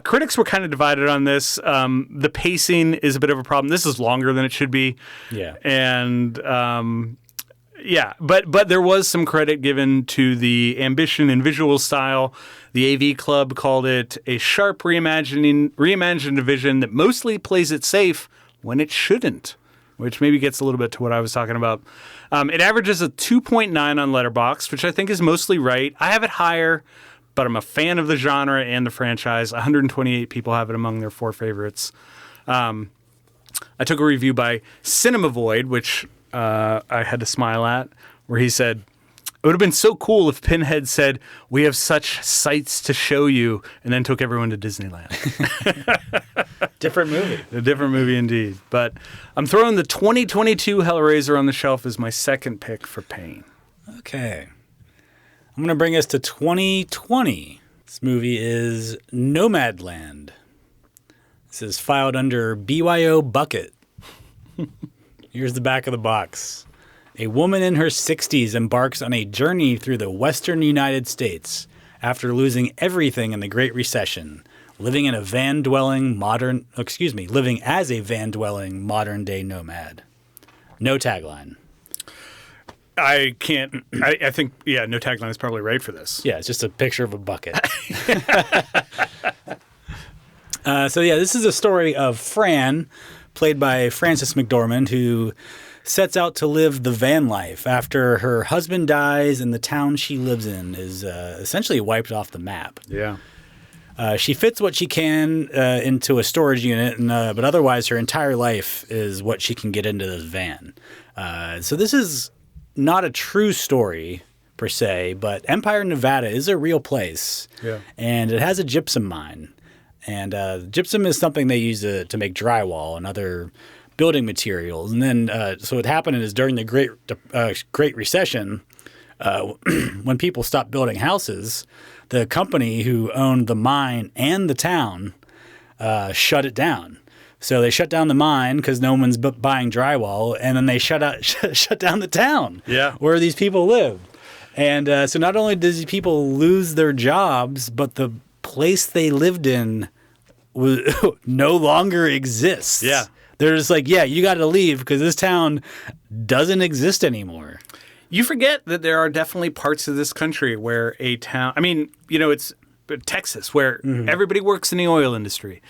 critics were kind of divided on this. The pacing is a bit of a problem. This is longer than it should be. Yeah, and but there was some credit given to the ambition and visual style. The AV Club called it a sharp reimagined vision that mostly plays it safe when it shouldn't, which maybe gets a little bit to what I was talking about. It averages a 2.9 on Letterboxd, which I think is mostly right. I have it higher, but I'm a fan of the genre and the franchise. 128 people have it among their 4 favorites. I took a review by Cinema Void, which I had to smile at, where he said, "It would have been so cool if Pinhead said, 'We have such sights to show you,' and then took everyone to Disneyland." Different movie. A different movie indeed. But I'm throwing the 2022 Hellraiser on the shelf as my second pick for pain. Okay. I'm going to bring us to 2020. This movie is Nomadland. This is filed under BYO Bucket. Here's the back of the box. A woman in her 60s embarks on a journey through the western United States after losing everything in the Great Recession, living as a van-dwelling modern day nomad. No tagline. I think, no tagline is probably right for this. Yeah, it's just a picture of a bucket. This is a story of Fran, played by Frances McDormand, who sets out to live the van life after her husband dies and the town she lives in is essentially wiped off the map. Yeah. She fits what she can into a storage unit, but otherwise her entire life is what she can get into this van. So this is not a true story per se, but Empire, Nevada is a real place. Yeah. And it has a gypsum mine. And gypsum is something they use to make drywall and other building materials. And then, so what happened is during the Great Recession, when people stopped building houses, the company who owned the mine and the town shut it down. So they shut down the mine because no one's buying drywall, and then they shut down the town where these people lived. And so not only does these people lose their jobs, but the place they lived in no longer exists. Yeah. They're just like, you got to leave because this town doesn't exist anymore. You forget that there are definitely parts of this country where a town, it's Texas, where everybody works in the oil industry.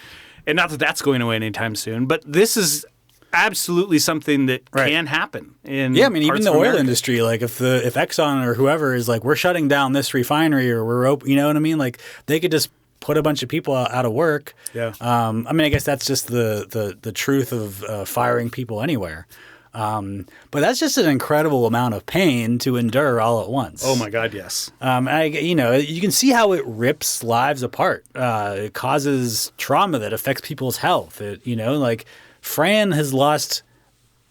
And not that that's going away anytime soon, but this is absolutely something that can happen in even the oil America. industry, like if Exxon or whoever is like, we're shutting down this refinery or we're open, you know what I mean? Like they could just put a bunch of people out of work. Yeah. I guess that's just the truth of firing people anywhere. But that's just an incredible amount of pain to endure all at once. Oh my God, yes. You can see how it rips lives apart. It causes trauma that affects people's health. Fran has lost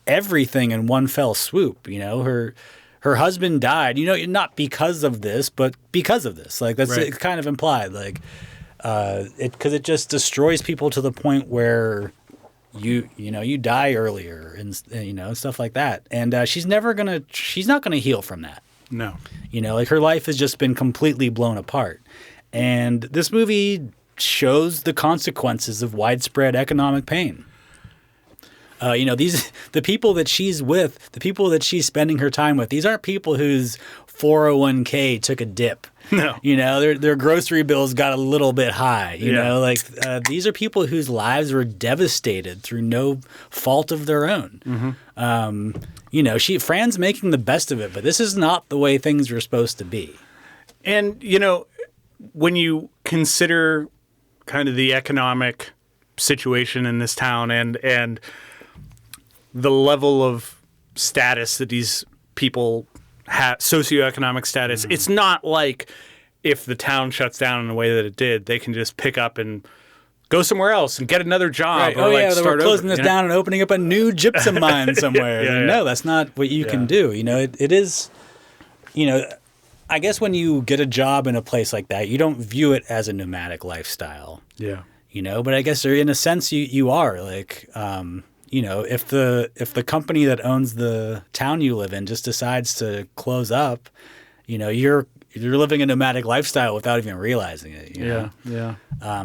everything in one fell swoop. Her husband died. Not because of this, but because of this. Like that's it's kind of implied. Like because it just destroys people to the point where you die earlier and stuff like that. And she's not gonna heal from that. No. Her life has just been completely blown apart. And this movie shows the consequences of widespread economic pain. The people that she's with, the people that she's spending her time with, these aren't people whose 401k took a dip. No. Their grocery bills got a little bit high. These are people whose lives were devastated through no fault of their own. Mm-hmm. Fran's making the best of it, but this is not the way things were supposed to be. And, when you consider kind of the economic situation in this town and the level of status that these people have, socioeconomic status. It's not like if the town shuts down in the way that it did, they can just pick up and go somewhere else and get another job. Right. Or They start were closing over, this down and opening up a new gypsum mine somewhere. No, that's not what you can do. It is, I guess when you get a job in a place like that, you don't view it as a nomadic lifestyle. Yeah. But I guess in a sense you are like, if the company that owns the town you live in just decides to close up, you're living a nomadic lifestyle without even realizing it. Yeah.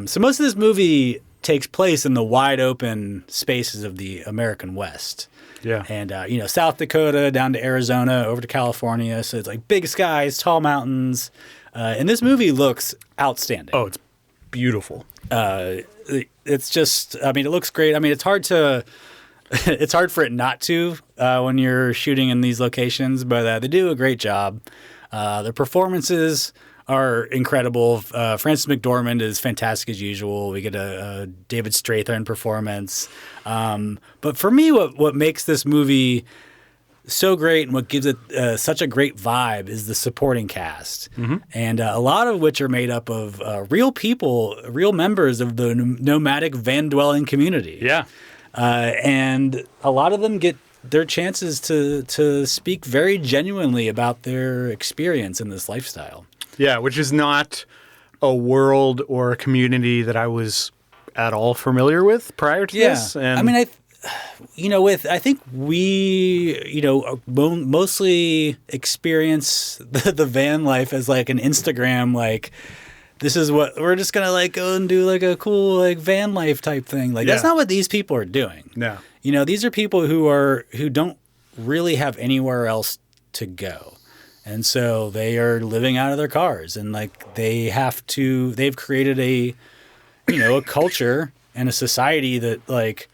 So most of this movie takes place in the wide open spaces of the American West. Yeah. And, South Dakota down to Arizona, over to California. So it's like big skies, tall mountains. And this movie looks outstanding. Oh, it's beautiful. It's just, it looks great. It's hard for it not to when you're shooting in these locations, but they do a great job. Their performances are incredible. Frances McDormand is fantastic as usual. We get a David Strathairn performance. But for me, what makes this movie so great and what gives it such a great vibe is the supporting cast. And a lot of which are made up of real people, real members of the nomadic van-dwelling community. Yeah. And a lot of them get their chances to speak very genuinely about their experience in this lifestyle. Yeah, which is not a world or a community that I was at all familiar with prior to this. And I think we, mostly experience the van life as like an Instagram, like, this is what we're just going to like go and do like a cool like van life type thing. Like that's not what these people are doing. No. These are people who don't really have anywhere else to go. And so they are living out of their cars and like they've created a culture and a society that like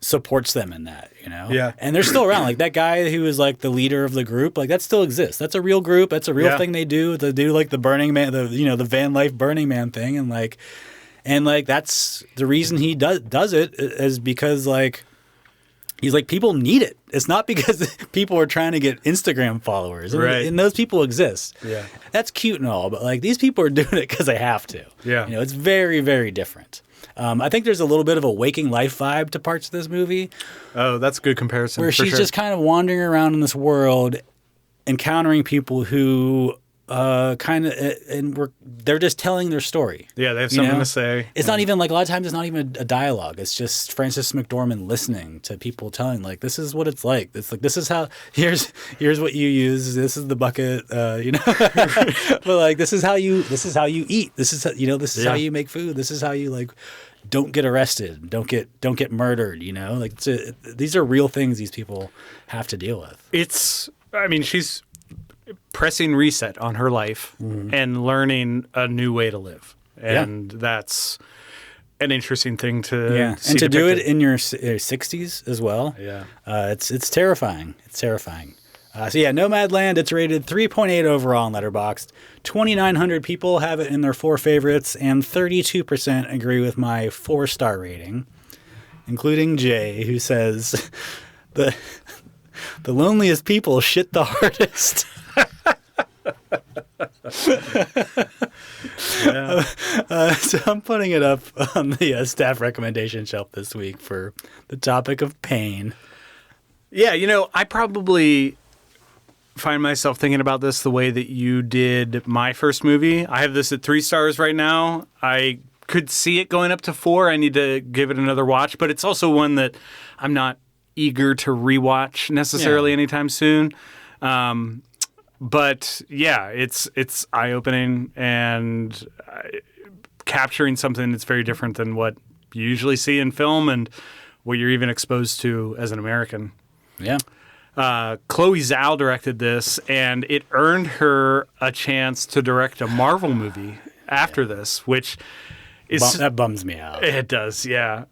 supports them in that, Yeah. And they're still around. Like that guy who was like the leader of the group, like that still exists. That's a real group. That's a real thing they do. They do like the Burning Man, the van life Burning Man thing. And that's the reason he does it is because like, he's like, people need it. It's not because people are trying to get Instagram followers. Right. And those people exist. Yeah. That's cute and all, but like these people are doing it because they have to. Yeah. It's very, very different. I think there's a little bit of a Waking Life vibe to parts of this movie. Oh, that's a good comparison. Where she's just kind of wandering around in this world, encountering people who they're just telling their story. Yeah, they have something to say. It's not even like a lot of times it's not even a dialogue. It's just Frances McDormand listening to people telling like, this is what it's like. It's like, this is how, here's what you use. This is the bucket, but like, this is how you eat. This is, this is how you make food. This is how you like, don't get arrested. Don't get murdered, like these are real things these people have to deal with. She's pressing reset on her life and learning a new way to live. And that's an interesting thing to see and to depicted. do it in your 60s as well. Yeah. It's terrifying. It's terrifying. Nomadland, it's rated 3.8 overall on Letterboxd. 2,900 people have it in their 4 favorites, and 32% agree with my 4-star rating, including Jay, who says the loneliest people shit the hardest. So I'm putting it up on the staff recommendation shelf this week for the topic of pain. Yeah, I probably find myself thinking about this the way that you did my first movie. I have this at 3 stars right now. I could see it going up to 4. I need to give it another watch, but it's also one that I'm not eager to rewatch necessarily anytime soon. But yeah, it's eye-opening and capturing something that's very different than what you usually see in film and what you're even exposed to as an American. Yeah. Chloe Zhao directed this, and it earned her a chance to direct a Marvel movie after this, which is... That bums me out. It does, yeah.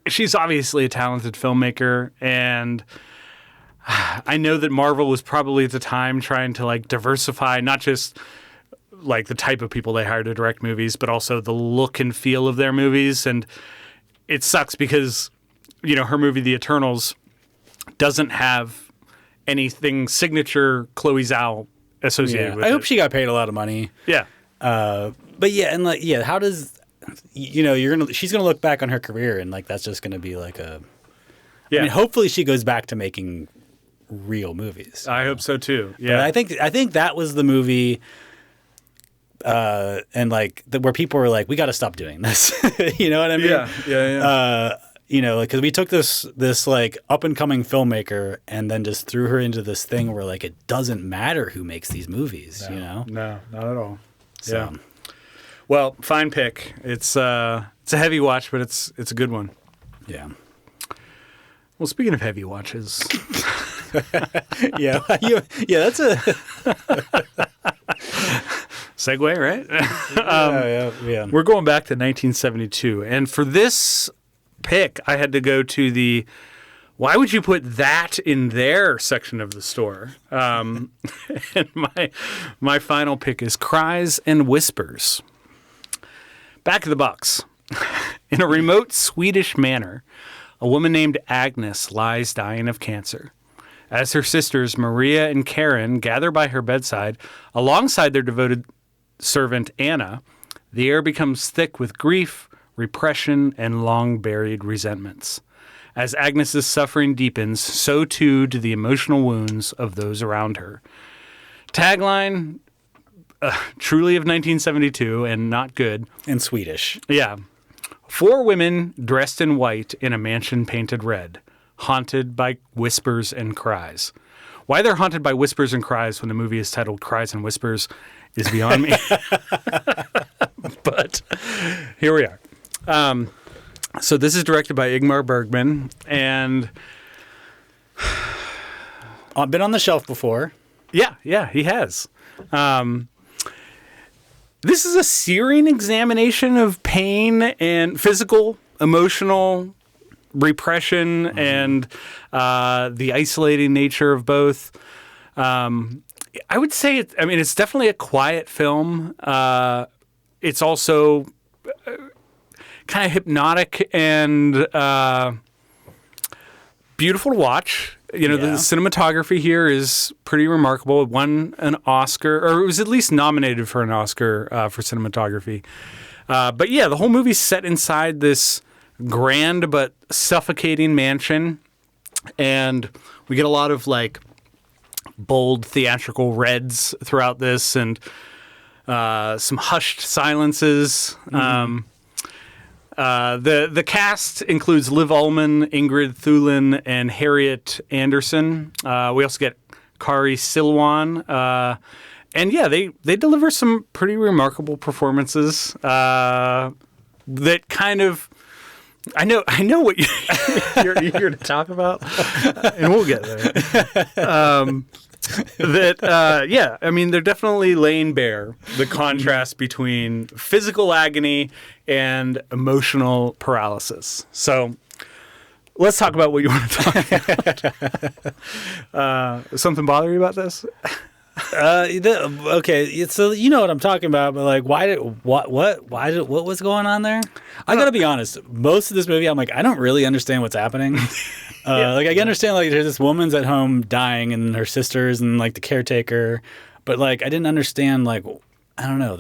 She's obviously a talented filmmaker, and I know that Marvel was probably at the time trying to like diversify not just like the type of people they hire to direct movies, but also the look and feel of their movies. And it sucks because, her movie, The Eternals, doesn't have anything signature Chloe Zhao associated with it. I hope she got paid a lot of money. Yeah. But yeah, and how does, she's going to look back on her career and that's just going to be like a, I mean, hopefully she goes back to making real movies. I hope so too. Yeah. But I think that was the movie and where people were like, we got to stop doing this. You know what I mean? Yeah. Because we took this up and coming filmmaker and then just threw her into this thing where it doesn't matter who makes these movies. No, not at all. So. Yeah. Well, fine pick. It's a heavy watch, but it's a good one. Yeah. Well, speaking of heavy watches. Yeah, that's a segue, right? Yeah. We're going back to 1972, and for this pick, I had to go to the "Why would you put that in there?" section of the store. And my final pick is Cries and Whispers. Back of the box. In a remote Swedish manor, a woman named Agnes lies dying of cancer. As her sisters, Maria and Karen, gather by her bedside, alongside their devoted servant, Anna, the air becomes thick with grief, repression, and long-buried resentments. As Agnes's suffering deepens, so too do the emotional wounds of those around her. Tagline, truly of 1972 and not good. And Swedish. Yeah. 4 women dressed in white in a mansion painted red, haunted by whispers and cries. Why they're haunted by whispers and cries when the movie is titled Cries and Whispers is beyond me. But here we are. So this is directed by Ingmar Bergman, and been on the shelf before. Yeah, he has. This is a searing examination of pain and physical, emotional repression, and the isolating nature of both. I would say it's definitely a quiet film. It's also kind of hypnotic and beautiful to watch. The cinematography here is pretty remarkable. It won an Oscar, or it was at least nominated for an Oscar for cinematography. But yeah, the whole movie's set inside this grand but suffocating mansion, and we get a lot of bold theatrical reds throughout this, and some hushed silences. Mm-hmm. The cast includes Liv Ullmann, Ingrid Thulin, and Harriet Anderson. We also get Kari Silwan. And yeah, they deliver some pretty remarkable performances that kind of... I know what you're eager to talk about, and we'll get there. They're definitely laying bare the contrast between physical agony and emotional paralysis. So let's talk about what you want to talk about. Something bother you about this? Okay, so you know what I'm talking about, but what was going on there? I gotta be honest. Most of this movie, I'm I don't really understand what's happening. I understand there's this woman's at home dying, and her sisters, and the caretaker, but I didn't understand I don't know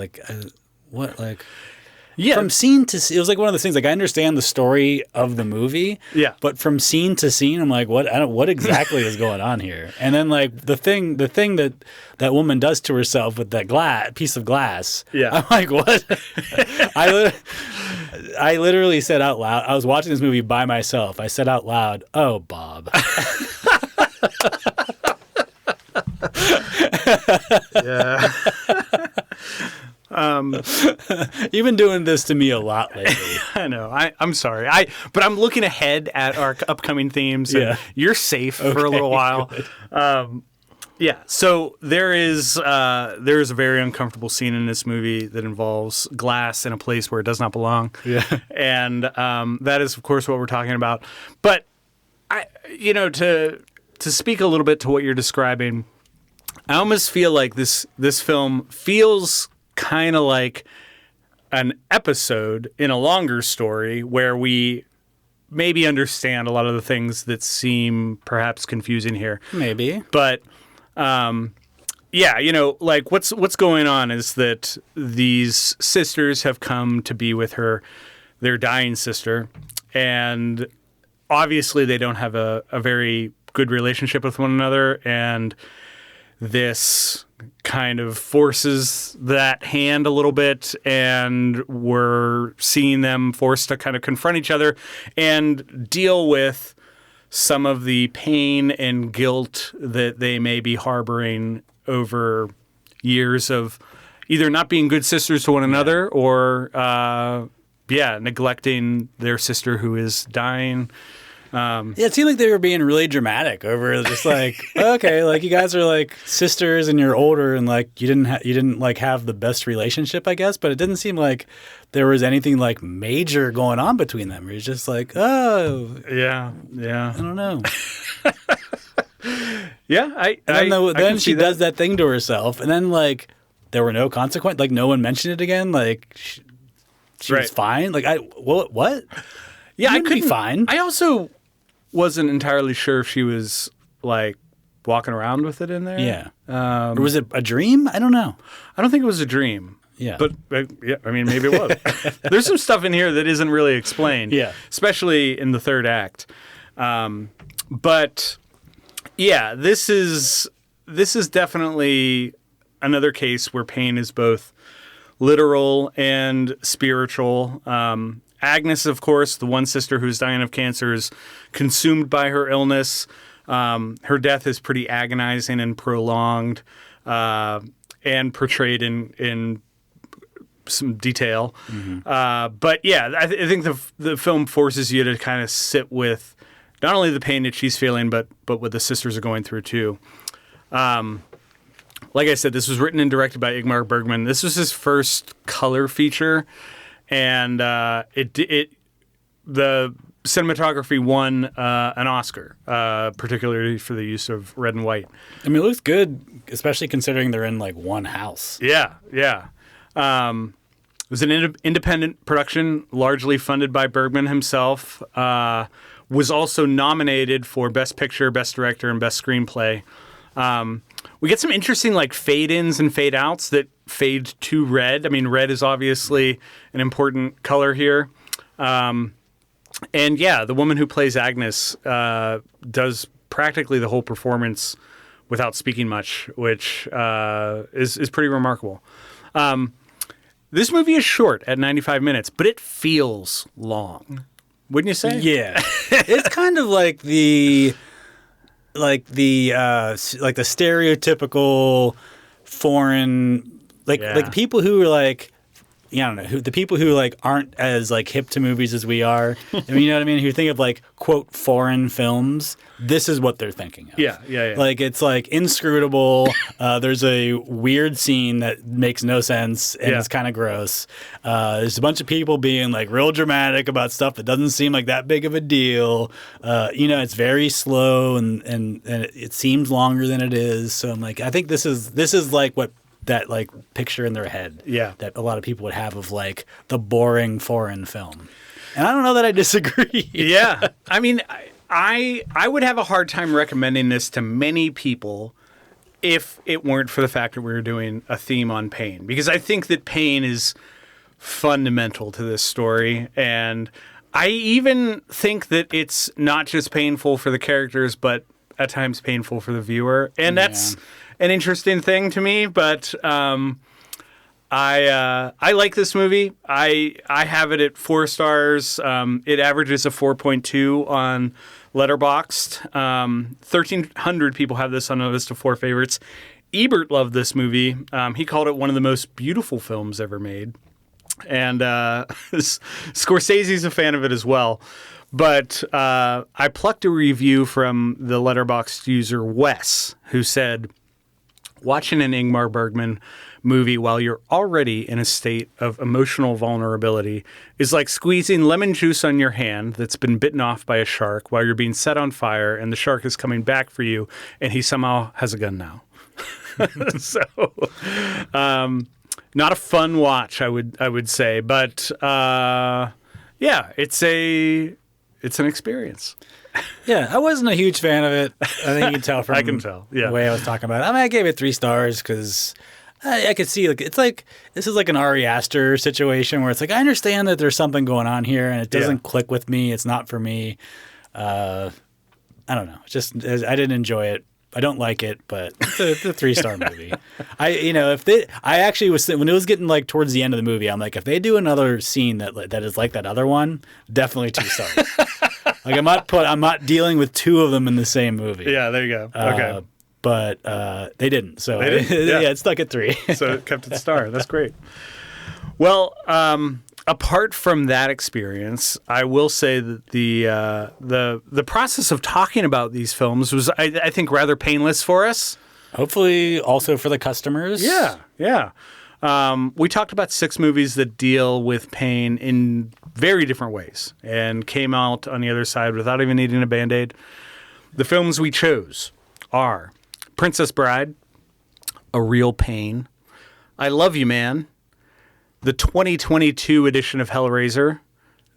Yeah. From scene to scene, it was one of those things. I understand the story of the movie, yeah, but from scene to scene, I'm what exactly is going on here? And then the thing that woman does to herself with that piece of glass, yeah, I'm what? I literally said out loud. I was watching this movie by myself. I said out loud, "Oh, Bob." Yeah. You've been doing this to me a lot lately. I know. I'm sorry. But I'm looking ahead at our upcoming themes. And you're safe for a little while. Yeah. So there is a very uncomfortable scene in this movie that involves glass in a place where it does not belong. Yeah. And that is, of course, what we're talking about. But to speak a little bit to what you're describing, I almost feel like this film feels kind of like an episode in a longer story where we maybe understand a lot of the things that seem perhaps confusing here. Maybe. But yeah, like what's going on is that these sisters have come to be with their dying sister, and obviously they don't have a very good relationship with one another, and this kind of forces that hand a little bit, and we're seeing them forced to kind of confront each other and deal with some of the pain and guilt that they may be harboring over years of either not being good sisters to one another or, neglecting their sister who is dying. It seemed like they were being really dramatic over just like, okay, like you guys are like sisters and you're older and like you didn't like have the best relationship, I guess, but it didn't seem like there was anything like major going on between them. It was just like, oh, yeah, I don't know. Yeah, then she does that thing to herself, and then like there were no consequences. Like no one mentioned it again. Like she was fine. Like what? Yeah, I couldn't be fine. I also wasn't entirely sure if she was like walking around with it in there. Yeah. Or was it a dream? I don't know. I don't think it was a dream. Yeah. But yeah, I mean, maybe it was. There's some stuff in here that isn't really explained. Yeah. Especially in the third act. But yeah, this is definitely another case where pain is both literal and spiritual. Agnes, of course, the one sister who's dying of cancer, is consumed by her illness. Her death is pretty agonizing and prolonged, and portrayed in some detail. Mm-hmm. But yeah, I think the film forces you to kind of sit with not only the pain that she's feeling, but what the sisters are going through too. Like I said, this was written and directed by Ingmar Bergman. This was his first color feature. And the cinematography won an Oscar, particularly for the use of red and white. I mean, it looks good, especially considering they're in like one house. Yeah. It was an independent production, largely funded by Bergman himself. Was also nominated for Best Picture, Best Director, and Best Screenplay. We get some interesting like fade-ins and fade-outs that fade to red. I mean, red is obviously an important color here. And yeah, the woman who plays Agnes does practically the whole performance without speaking much, which is pretty remarkable. This movie is short at 95 minutes, but it feels long. Wouldn't you say? Yeah. It's kind of like the stereotypical foreign, like people who are like, I don't know, the people who like aren't as like hip to movies as we are. I mean, you know what I mean? Who think of like quote foreign films, this is what they're thinking of. Yeah. Like it's like inscrutable. There's a weird scene that makes no sense and it's kind of gross. There's a bunch of people being like real dramatic about stuff that doesn't seem like that big of a deal. It's very slow and it seems longer than it is. So I'm like, I think this is like what that like picture in their head that a lot of people would have of like the boring foreign film. And I don't know that I disagree. Yeah. I mean, I would have a hard time recommending this to many people if it weren't for the fact that we were doing a theme on pain, because I think that pain is fundamental to this story. And I even think that it's not just painful for the characters, but at times painful for the viewer. And that's an interesting thing to me, but I like this movie. I have it at 4 stars. It averages a 4.2 on Letterboxd. 1,300 people have this on a list of 4 favorites. Ebert loved this movie. He called it one of the most beautiful films ever made. And Scorsese's a fan of it as well. But I plucked a review from the Letterboxd user Wes, who said, watching an Ingmar Bergman movie while you're already in a state of emotional vulnerability is like squeezing lemon juice on your hand that's been bitten off by a shark while you're being set on fire and the shark is coming back for you and he somehow has a gun now. So, Not a fun watch, I would say, but yeah, it's an experience. Yeah, I wasn't a huge fan of it. I think you can tell from I can tell, yeah. the way I was talking about it. I mean, I gave it 3 stars because I could see, like, it's like, this is like an Ari Aster situation where it's like, I understand that there's something going on here and it doesn't click with me. It's not for me. I don't know. Just, I didn't enjoy it. I don't like it, but it's a 3-star movie. I actually was, when it was getting like towards the end of the movie, I'm like, if they do another scene that is like that other one, definitely 2 stars. Like I'm not dealing with 2 of them in the same movie. Yeah, there you go. Okay. But they didn't. So they didn't? Yeah. It stuck at 3. So it kept its star. That's great. Well, apart from that experience, I will say that the process of talking about these films was, I think, rather painless for us. Hopefully also for the customers. Yeah. We talked about 6 movies that deal with pain in very different ways and came out on the other side without even needing a Band-Aid. The films we chose are Princess Bride, A Real Pain, I Love You, Man, the 2022 edition of Hellraiser,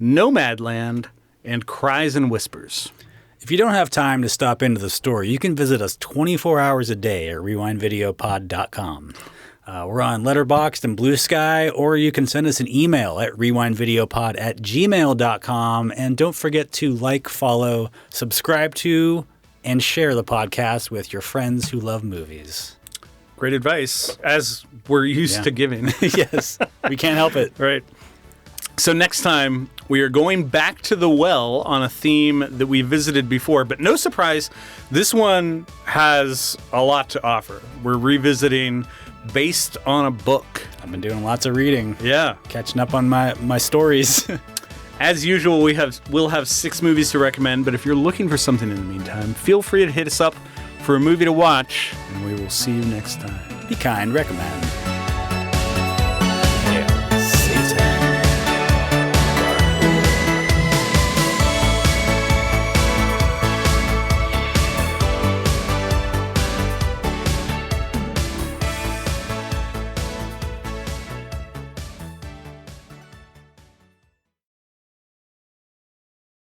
Nomadland, and Cries and Whispers. If you don't have time to stop into the store, you can visit us 24 hours a day at rewindvideopod.com. We're on Letterboxd and Blue Sky, or you can send us an email at rewindvideopod@gmail.com. And don't forget to like, follow, subscribe to, and share the podcast with your friends who love movies. Great advice, as we're used to giving. Yes, we can't help it. Right. So next time, we are going back to the well on a theme that we visited before. But no surprise, this one has a lot to offer. We're revisiting based on a book. I've been doing lots of reading. Yeah. Catching up on my stories. As usual, we'll have 6 movies to recommend, but if you're looking for something in the meantime, feel free to hit us up for a movie to watch, and we will see you next time. Be kind, recommend.